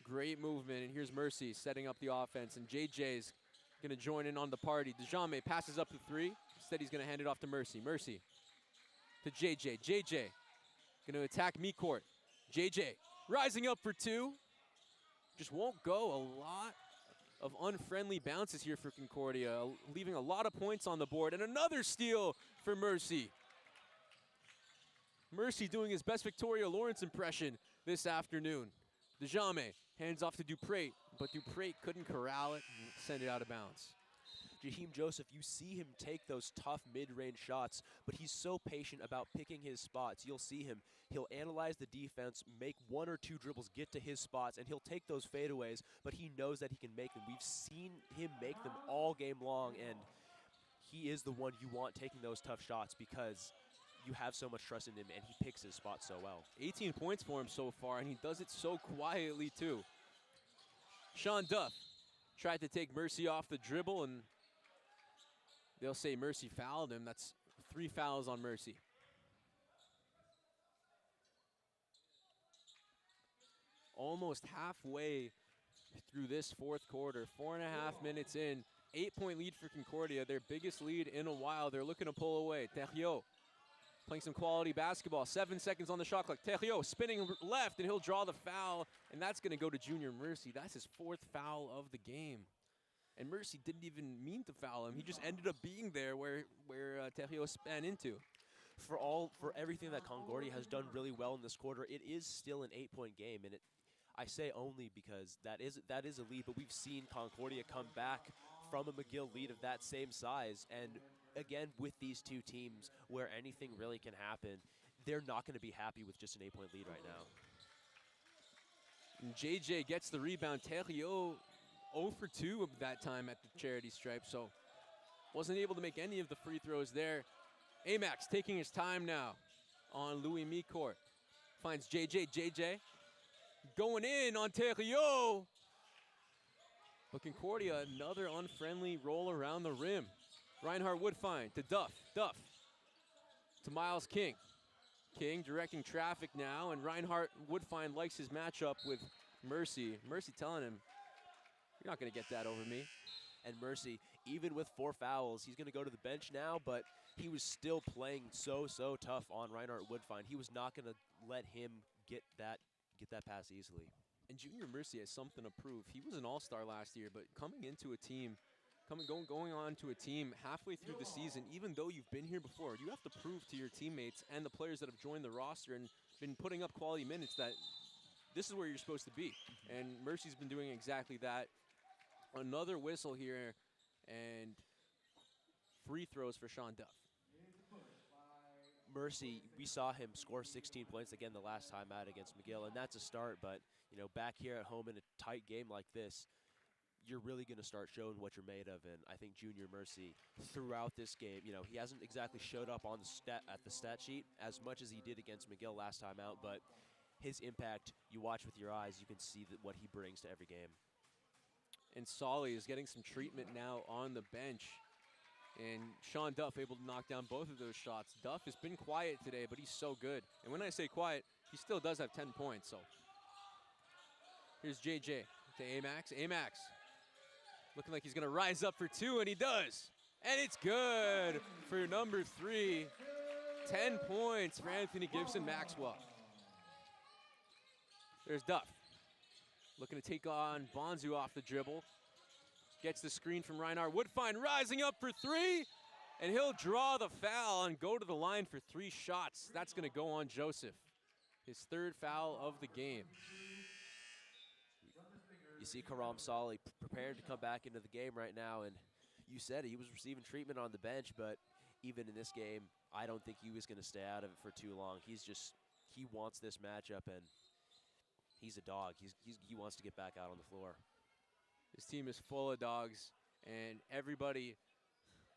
Great movement, and here's Mercy setting up the offense, and JJ's going to join in on the party. DeJame passes up the 3. Instead, he's going to hand it off to Mercy. Mercy to JJ. JJ going to attack midcourt. JJ rising up for 2. Just won't go. A lot of unfriendly bounces here for Concordia, leaving a lot of points on the board. And another steal for Mercy. Mercy doing his best Victoria Lawrence impression this afternoon. DeJame hands off to Duprate, but Duprate couldn't corral it and send it out of bounds. Jaheim Joseph, you see him take those tough mid-range shots, but he's so patient about picking his spots. You'll see him, he'll analyze the defense, make 1 or 2 dribbles, get to his spots, and he'll take those fadeaways, but he knows that he can make them. We've seen him make them all game long, and he is the one you want taking those tough shots because you have so much trust in him, and he picks his spots so well. 18 points for him so far, and he does it so quietly, too. Sean Duff tried to take Mercy off the dribble, and they'll say Mercy fouled him. That's 3 fouls on Mercy. Almost halfway through this fourth quarter, 4.5 minutes in, 8-point lead for Concordia, their biggest lead in a while. They're looking to pull away. Terriot playing some quality basketball. 7 seconds on the shot clock. Terriot spinning left, and he'll draw the foul, and that's going to go to Junior Mercy. That's his 4th foul of the game. And Mercy didn't even mean to foul him. He just ended up being there where Terriot span into. For everything that Concordia has done really well in this quarter, it is still an 8-point game, and I say only because that is a lead, but we've seen Concordia come back from a McGill lead of that same size, and again, with these two teams where anything really can happen, they're not going to be happy with just an 8-point lead right now. And JJ gets the rebound. Terriot 0 for 2 of that time at the charity stripe, so wasn't able to make any of the free throws there. Amax taking his time now on Louis midcourt. Finds JJ. JJ going in on Terriot. But Concordia, another unfriendly roll around the rim. Reinhardt Woodfine to Duff. Duff to Miles King. King directing traffic now, and Reinhardt Woodfine likes his matchup with Mercy. Mercy telling him, you're not going to get that over me. And Mercy, even with 4 fouls, he's going to go to the bench now, but he was still playing so tough on Reinhardt Woodfine. He was not going to let him get that pass easily. And Junior Mercy has something to prove. He was an all-star last year, but coming into a team, going on to a team halfway through the season, even though you've been here before, you have to prove to your teammates and the players that have joined the roster and been putting up quality minutes that this is where you're supposed to be. And Mercy's been doing exactly that. Another whistle here, and free throws for Sean Duff. Mercy, we saw him score 16 points again the last time out against McGill, and that's a start, but you know, back here at home in a tight game like this, you're really going to start showing what you're made of, and I think Junior Mercy throughout this game, you know, he hasn't exactly showed up on the stat sheet as much as he did against McGill last time out, but his impact, you watch with your eyes, you can see what he brings to every game. And Solly is getting some treatment now on the bench. And Sean Duff able to knock down both of those shots. Duff has been quiet today, but he's so good. And when I say quiet, he still does have 10 points. So here's JJ to Amax. Amax looking like he's going to rise up for 2, and he does. And it's good for number 3. 10 points for Anthony Gibson Maxwell. There's Duff. Looking to take on Bonzu off the dribble. Gets the screen from Reinhardt Woodfine, rising up for 3, and he'll draw the foul and go to the line for 3 shots. That's going to go on Joseph, his 3rd foul of the game. You see Karam Solly preparing to come back into the game right now, and you said he was receiving treatment on the bench, but even in this game, I don't think he was going to stay out of it for too long. He wants this matchup, and he's a dog. He wants to get back out on the floor. This team is full of dogs, and everybody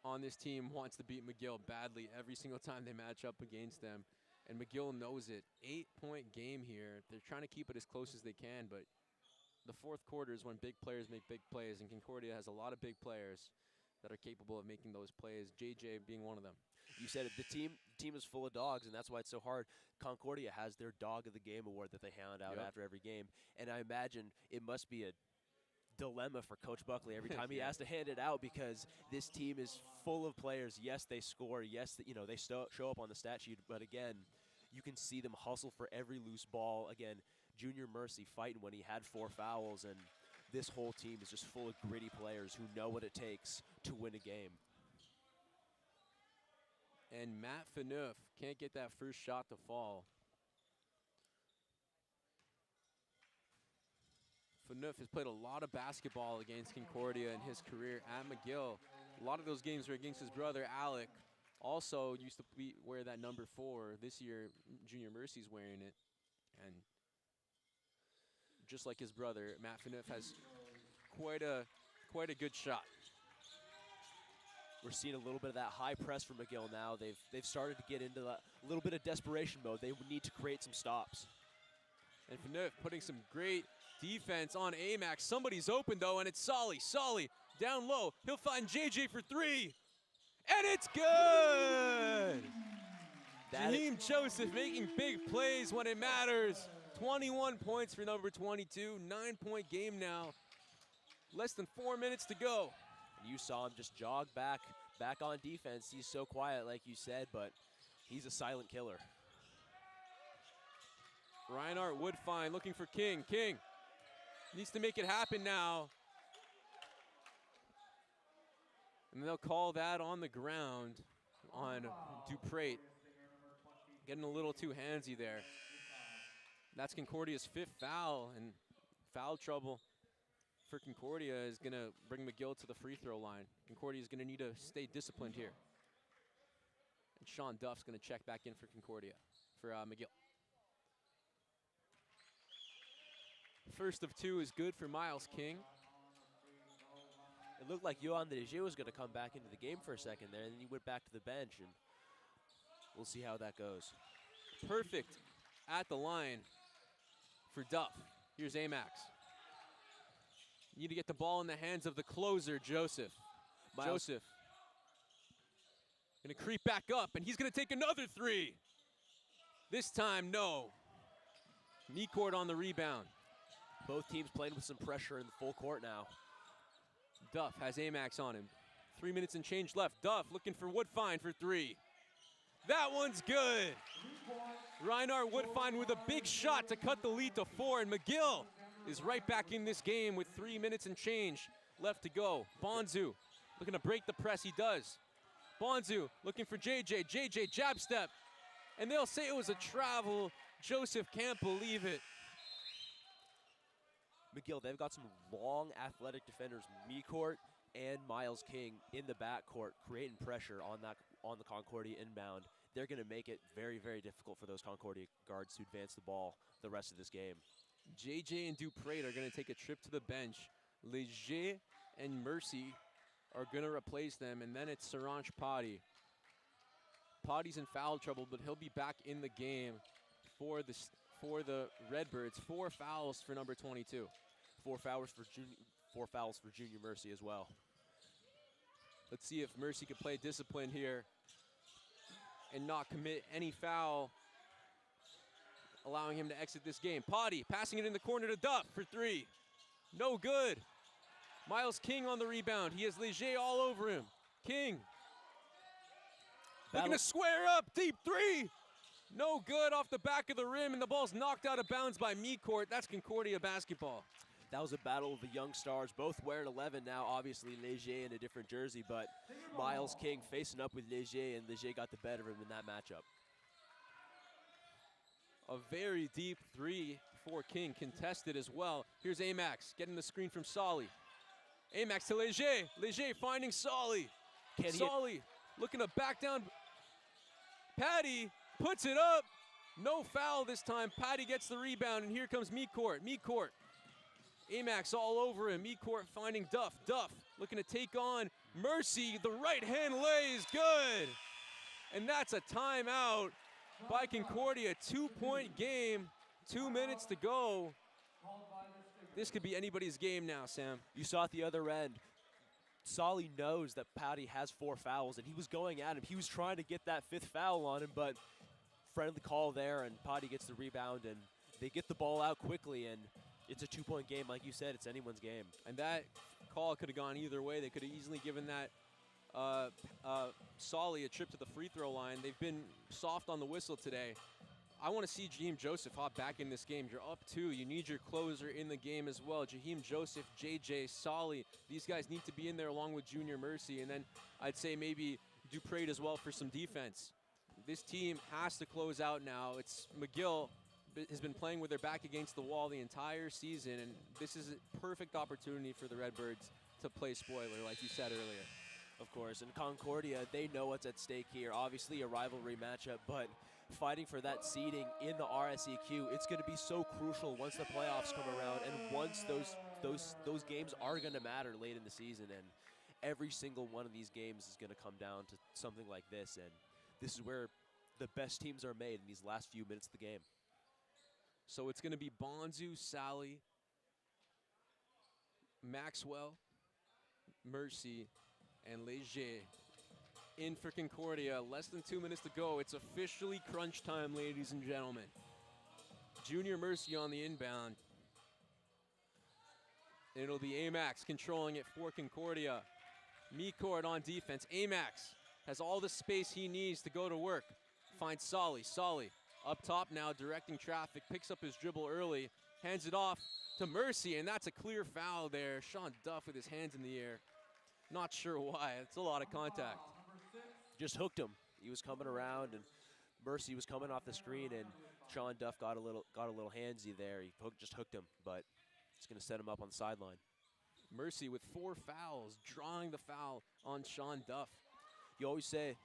on this team wants to beat McGill badly every single time they match up against them. And McGill knows it. 8-point game here. They're trying to keep it as close as they can, but the fourth quarter is when big players make big plays, and Concordia has a lot of big players that are capable of making those plays, JJ being one of them. You said it, the team is full of dogs, and that's why it's so hard. Concordia has their Dog of the Game award that they hand out after every game, and I imagine it must be a dilemma for Coach Buckley every time he Yeah. has to hand it out, because this team is full of players. Yes, they score. Yes, they show up on the stat sheet. But again, you can see them hustle for every loose ball. Again, Junior Mercy fighting when he had 4 fouls, and this whole team is just full of gritty players who know what it takes to win a game. And Matt Faneuf can't get that first shot to fall. Faneuf has played a lot of basketball against Concordia in his career at McGill. A lot of those games were against his brother, Alec. Also used to wear that number 4. This year, Junior Mercy's wearing it. And just like his brother, Matt Faneuf has quite a good shot. We're seeing a little bit of that high press from McGill now. They've started to get into a little bit of desperation mode. They need to create some stops. And Faneuf putting some great defense on Amax. Somebody's open though, and it's Solly. Solly down low. He'll find JJ for 3. And it's good! Jaheim Joseph making big plays when it matters. 21 points for number 22. 9-point game now. Less than 4 minutes to go. You saw him just jog back on defense. He's so quiet, like you said, but he's a silent killer. Reinhardt Woodfine looking for King. King needs to make it happen now. And they'll call that on the ground on Duprat. Getting a little too handsy there. That's Concordia's 5th foul, and foul trouble for Concordia is going to bring McGill to the free throw line. Concordia is going to need to stay disciplined here. And Sean Duff's going to check back in for Concordia, for McGill. First of 2 is good for Miles King. It looked like Yohan Leger was going to come back into the game for a second there, and then he went back to the bench, and we'll see how that goes. Perfect at the line for Duff. Here's Amax. You need to get the ball in the hands of the closer, Joseph. Joseph gonna creep back up, and he's gonna take another 3. This time, no. Mecourt on the rebound. Both teams playing with some pressure in the full court now. Duff has Amax on him. 3 minutes and change left. Duff looking for Woodfine for 3. That one's good. Reinhardt Woodfine with a big shot to cut the lead to 4, and McGill is right back in this game with 3 minutes and change left to go. Bonzu looking to break the press. He does. Bonzu looking for JJ. JJ jab step. And they'll say it was a travel. Joseph can't believe it. McGill, they've got some long athletic defenders, Mecourt and Miles King, in the backcourt, creating pressure on the Concordia inbound. They're going to make it very, very difficult for those Concordia guards to advance the ball the rest of this game. JJ and Duprat are going to take a trip to the bench. Leger and Mercy are going to replace them, and then it's Saranch Potty. Potty's in foul trouble, but he'll be back in the game for the Redbirds. 4 fouls for number 22. 4 fouls for Junior Mercy as well. Let's see if Mercy can play discipline here and not commit any foul, allowing him to exit this game. Potty passing it in the corner to Duff for 3. No good. Miles King on the rebound. He has Leger all over him. King looking to square up. Deep 3. No good off the back of the rim, and the ball's knocked out of bounds by Mecourt. That's Concordia basketball. That was a battle of the young stars, both wearing 11 now, obviously Leger in a different jersey, but Miles King facing up with Leger, and Leger got the better of him in that matchup. A very deep 3 for King, contested as well. Here's Amax getting the screen from Solly. Amax to Leger. Leger finding Solly. Solly looking to back down. Patty puts it up. No foul this time. Patty gets the rebound, and here comes Mecourt. Mecourt. Amax all over him. Mecourt finding Duff. Duff looking to take on Mercy. The right hand lay is good. And that's a timeout by Concordia. 2-point game. 2 minutes to go. This could be anybody's game now, Sam. You saw at the other end, Solly knows that Patty has 4 fouls, and he was going at him. He was trying to get that 5th foul on him, but friendly call there, and Patty gets the rebound, and they get the ball out quickly, and It's a 2-point game, like you said. It's anyone's game. And that call could have gone either way. They could have easily given that Solly a trip to the free throw line. They've been soft on the whistle today. I want to see Jaheim Joseph hop back in this game. You're up 2. You need your closer in the game as well. Jaheim Joseph, JJ, Solly, these guys need to be in there along with Junior Mercy. And then I'd say maybe Duprade as well for some defense. This team has to close out now. It's McGill has been playing with their back against the wall the entire season, and this is a perfect opportunity for the Redbirds to play spoiler, like you said earlier. Of course, and Concordia, they know what's at stake here. Obviously a rivalry matchup, but fighting for that seeding in the RSEQ, it's going to be so crucial once the playoffs come around and once those games are going to matter late in the season. And every single one of these games is going to come down to something like this, and this is where the best teams are made in these last few minutes of the game. So it's going to be Bonzu, Sally, Maxwell, Mercy, and Leger in for Concordia. Less than 2 minutes to go. It's officially crunch time, ladies and gentlemen. Junior Mercy on the inbound. It'll be Amax controlling it for Concordia. Mecourt on defense. Amax has all the space he needs to go to work. Finds Solly. Solly up top now, directing traffic. Picks up his dribble early. Hands it off to Mercy, and that's a clear foul there. Sean Duff with his hands in the air. Not sure why. It's a lot of contact. Just hooked him. He was coming around, and Mercy was coming off the screen, and Sean Duff got a little handsy there. He just hooked him, but it's going to set him up on the sideline. Mercy with 4 fouls, drawing the foul on Sean Duff. You always say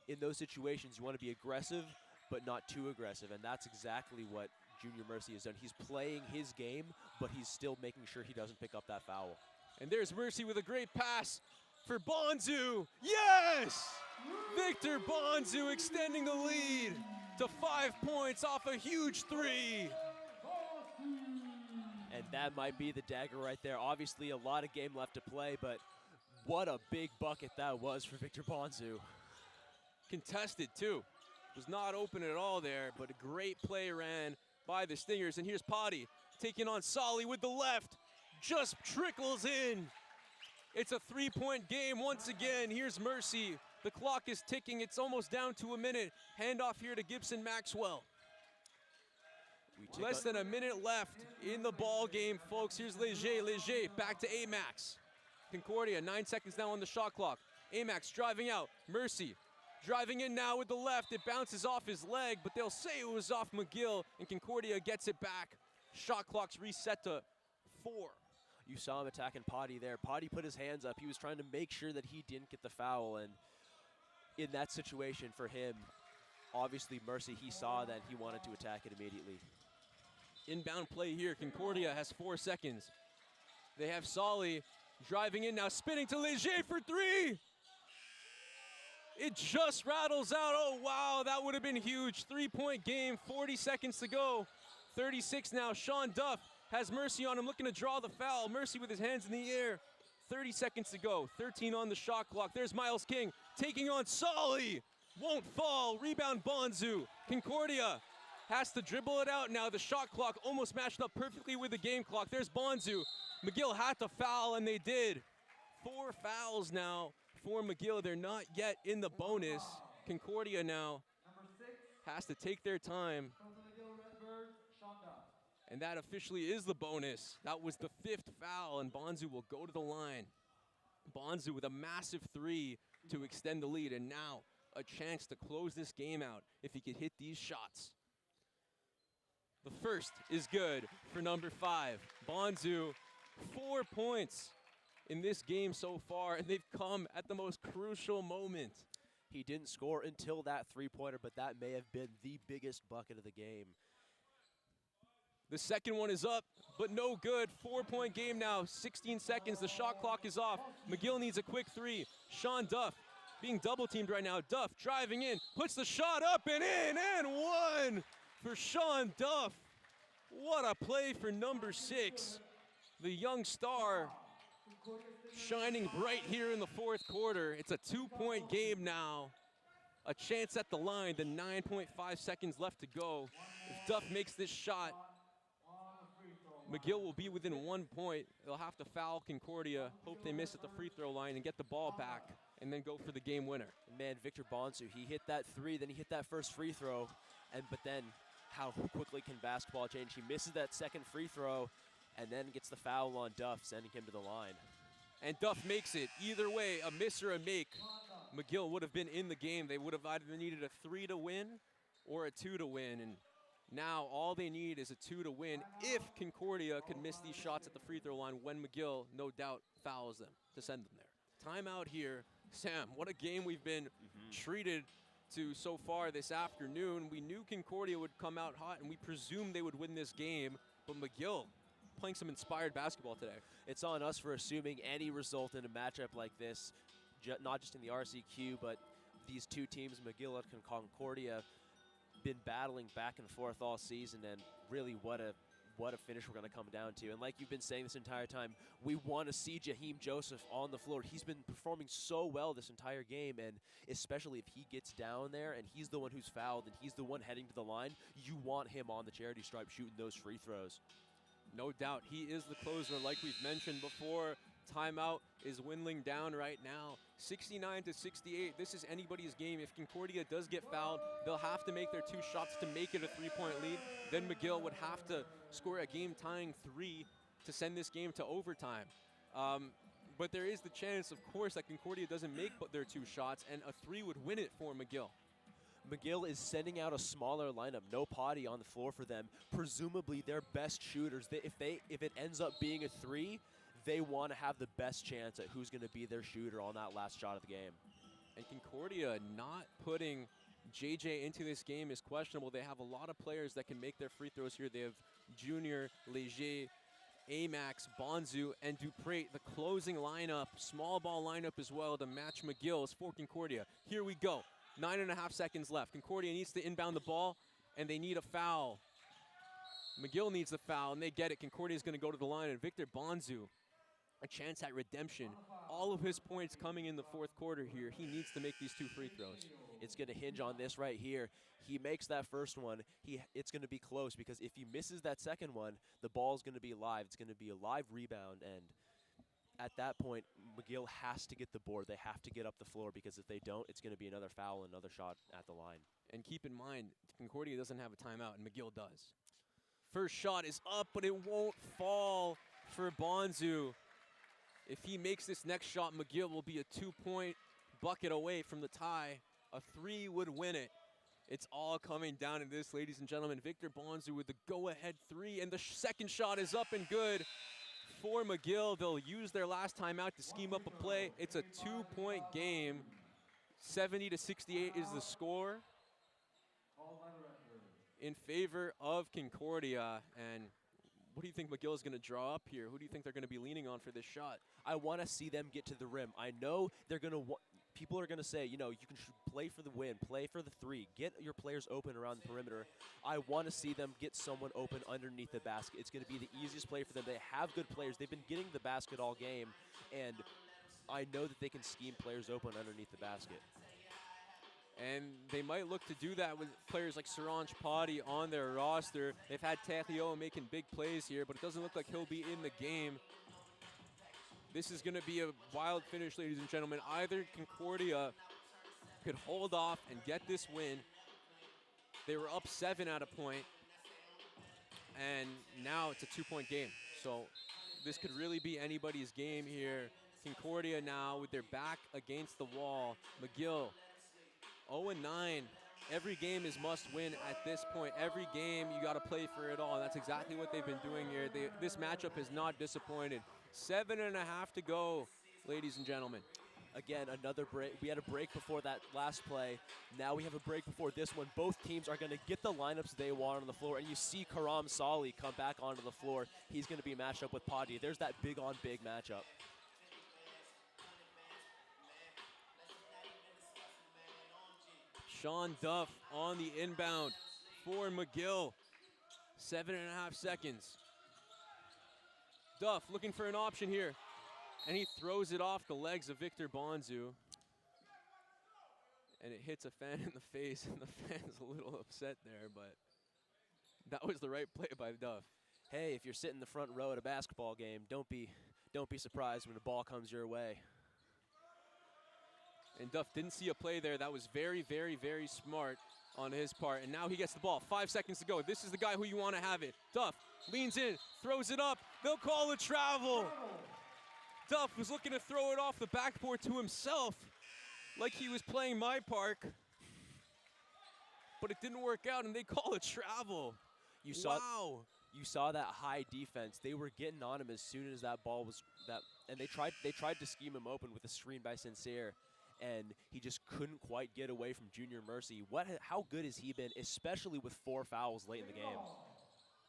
in those situations you want to be aggressive, but not too aggressive, and that's exactly what Junior Mercy has done. He's playing his game, but he's still making sure he doesn't pick up that foul. And there's Mercy with a great pass for Bonzu. Yes! Victor Bonzu extending the lead to 5 points off a huge 3. And that might be the dagger right there. Obviously a lot of game left to play, but what a big bucket that was for Victor Bonzu. Contested too. Was not open at all there, but a great play ran by the Stingers. And here's Potty taking on Solly with the left. Just trickles in. It's a 3-point game once again. Here's Mercy. The clock is ticking. It's almost down to a minute. Handoff here to Gibson Maxwell. Less than a minute left in the ball game, folks. Here's Leger. Leger back to Amax. Concordia, 9 seconds now on the shot clock. Amax driving out. Mercy driving in now with the left. It bounces off his leg, but they'll say it was off McGill, and Concordia gets it back. Shot clock's reset to 4. You saw him attacking Potty there. Potty put his hands up. He was trying to make sure that he didn't get the foul, and in that situation for him, obviously Mercy, he saw that he wanted to attack it immediately. Inbound play here. Concordia has 4 seconds. They have Solly driving in now, spinning to Leger for 3. It just rattles out. Oh, wow, that would have been huge. 3-point game, 40 seconds to go. 36 now. Sean Duff has Mercy on him, looking to draw the foul. Mercy with his hands in the air. 30 seconds to go. 13 on the shot clock. There's Miles King taking on Solly. Won't fall. Rebound Bonzu. Concordia has to dribble it out now. The shot clock almost matched up perfectly with the game clock. There's Bonzu. McGill had to foul, and they did. 4 fouls now for McGill. They're not yet in the bonus. Concordia now has to take their time. And that officially is the bonus. That was the 5th foul, and Bonzu will go to the line. Bonzu with a massive 3 to extend the lead, and now a chance to close this game out if he could hit these shots. The first is good for number 5. Bonzu, 4 points in this game so far, and they've come at the most crucial moment. He didn't score until that 3-pointer, but that may have been the biggest bucket of the game. The second one is up, but no good. 4-point game now, 16 seconds. The shot clock is off. McGill needs a quick 3. Sean Duff being double-teamed right now. Duff driving in, puts the shot up and in, and 1 for Sean Duff. What a play for number 6. The young star shining bright here in the 4th quarter. It's a 2-point game now. A chance at the line, the 9.5 seconds left to go. If Duff makes this shot, McGill will be within 1 point. They'll have to foul Concordia, hope they miss at the free throw line and get the ball back, and then go for the game winner. Man, Victor Bonsu, he hit that three, then he hit that first free throw, but then how quickly can basketball change? He misses that second free throw, and then gets the foul on Duff, sending him to the line. And Duff makes it. Either way, a miss or a make, McGill would have been in the game. They would have either needed a 3 to win or a 2 to win, and now all they need is a 2 to win if Concordia could miss these shots at the free throw line when McGill, no doubt, fouls them to send them there. Timeout here. Sam, what a game we've been treated to so far this afternoon. We knew Concordia would come out hot, and we presumed they would win this game, but McGill playing some inspired basketball today. It's on us for assuming any result in a matchup like this, not just in the RCQ, but these two teams, McGill and Concordia, been battling back and forth all season, and really what a finish we're going to come down to. And like you've been saying this entire time, we want to see Jaheim Joseph on the floor. He's been performing so well this entire game, and especially if he gets down there and he's the one who's fouled and he's the one heading to the line, you want him on the charity stripe shooting those free throws. No doubt, he is the closer, like we've mentioned before. Timeout is dwindling down right now, 69 to 68. This is anybody's game. If Concordia does get fouled, they'll have to make their 2 shots to make it a 3-point lead. Then McGill would have to score a game-tying 3 to send this game to overtime. But there is the chance, of course, that Concordia doesn't make but their 2 shots, and a 3 would win it for McGill. McGill is sending out a smaller lineup, no Potty on the floor for them. Presumably their best shooters. If it ends up being a 3, they want to have the best chance at who's going to be their shooter on that last shot of the game. And Concordia not putting JJ into this game is questionable. They have a lot of players that can make their free throws here. They have Junior, Leger, Amax, Bonzu, and Dupre. The closing lineup, small ball lineup as well to match McGill's for Concordia. Here we go. 9.5 seconds left. Concordia needs to inbound the ball, and they need a foul. McGill needs the foul, and they get it. Concordia is going to go to the line, and Victor Bonzu, a chance at redemption. All of his points coming in the 4th quarter here. He needs to make these 2 free throws. It's going to hinge on this right here. He makes that first one. It's going to be close, because if he misses that second one, the ball's going to be live. It's going to be a live rebound, and at that point, McGill has to get the board. They have to get up the floor, because if they don't, it's going to be another foul, another shot at the line. And keep in mind, Concordia doesn't have a timeout, and McGill does. First shot is up, but it won't fall for Bonzu. If he makes this next shot, McGill will be a 2-point bucket away from the tie. A 3 would win it. It's all coming down to this, ladies and gentlemen. Victor Bonzu with the go-ahead 3, and the second shot is up and good for McGill. They'll use their last timeout to scheme up a play. It's a 2-point game. 70 to 68 is the score in favor of Concordia. And what do you think McGill is going to draw up here? Who do you think they're going to be leaning on for this shot? I want to see them get to the rim. I know they're going to people are going to say, you know, you can play for the win, play for the 3, get your players open around the perimeter. I want to see them get someone open underneath the basket. It's going to be the easiest play for them. They have good players. They've been getting the basket all game, and I know that they can scheme players open underneath the basket. And they might look to do that with players like Saranj Potty on their roster. They've had Tahio making big plays here, but it doesn't look like he'll be in the game. This is going to be a wild finish, ladies and gentlemen. Either Concordia could hold off and get this win. They were up 7 at a point, and now it's a 2-point game. So this could really be anybody's game here. Concordia now with their back against the wall. McGill 0-9. Every game is must win at this point. Every game you got to play for it all, and that's exactly what they've been doing here. This matchup has not disappointed. 7.5 to go, ladies and gentlemen. Again, another break. We had a break before that last play. Now we have a break before this one. Both teams are going to get the lineups they want on the floor, and you see Karam Sali come back onto the floor. He's going to be matched up with Potty. There's that big-on-big matchup. Sean Duff on the inbound for McGill. 7.5 seconds. Duff looking for an option here, and he throws it off the legs of Victor Bonzu. And it hits a fan in the face, and the fan's a little upset there, but that was the right play by Duff. hey, if you're sitting in the front row at a basketball game, don't be surprised when the ball comes your way. And Duff didn't see a play there. That was very, very, very smart on his part. And now he gets the ball. 5 seconds to go. This is the guy who you want to have it. Duff leans in, throws it up. They'll call a travel. Duff was looking to throw it off the backboard to himself like he was playing my park. But it didn't work out, and they call a travel. You saw, wow. You saw that high defense. They were getting on him as soon as that ball was and they tried to scheme him open with a screen by Sincere, and he just couldn't quite get away from Junior Mercy. How good has he been, especially with 4 fouls late in the game?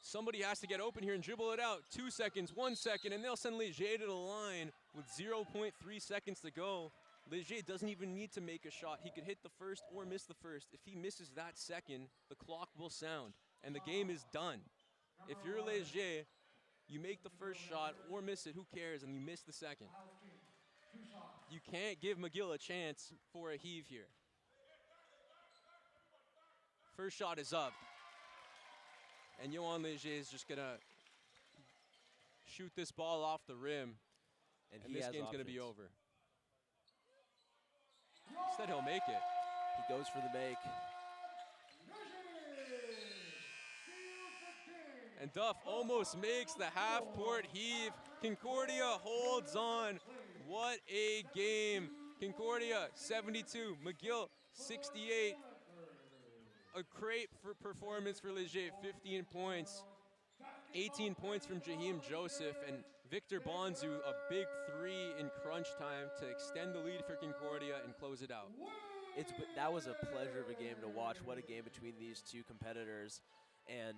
Somebody has to get open here and dribble it out. 2 seconds, 1 second, and they'll send Leger to the line with 0.3 seconds to go. Leger doesn't even need to make a shot. He could hit the first or miss the first. If he misses that second, the clock will sound, and the game is done. If you're Leger, you make the first shot or miss it, who cares, and you miss the second. You can't give McGill a chance for a heave here. First shot is up. And Yohan Leger is just going to shoot this ball off the rim, and this game's going to be over. Instead, he'll make it. He goes for the make. And Duff almost makes the half-court heave. Concordia holds on. What a game. Concordia, 72. McGill, 68. A great performance for Leger, 15 points. 18 points from Jaheim Joseph, and Victor Bonzu, a big 3 in crunch time to extend the lead for Concordia and close it out. That was a pleasure of a game to watch. What a game between these two competitors. And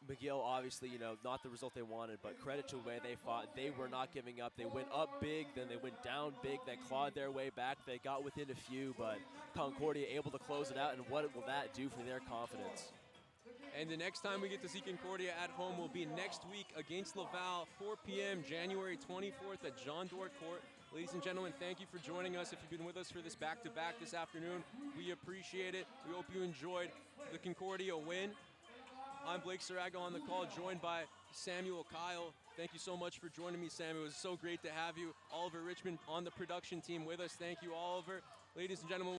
McGill, obviously, not the result they wanted, but credit to the way they fought. They were not giving up. They went up big, then they went down big. They clawed their way back. They got within a few, but Concordia able to close it out, and what will that do for their confidence? And the next time we get to see Concordia at home will be next week against Laval, 4 p.m., January 24th at John Doerr Court. Ladies and gentlemen, thank you for joining us. If you've been with us for this back-to-back this afternoon, we appreciate it. We hope you enjoyed the Concordia win. I'm Blake Saraga on the call, joined by Samuel Kyle. Thank you so much for joining me, Samuel. It was so great to have you. Oliver Richmond on the production team with us. Thank you, Oliver. Ladies and gentlemen,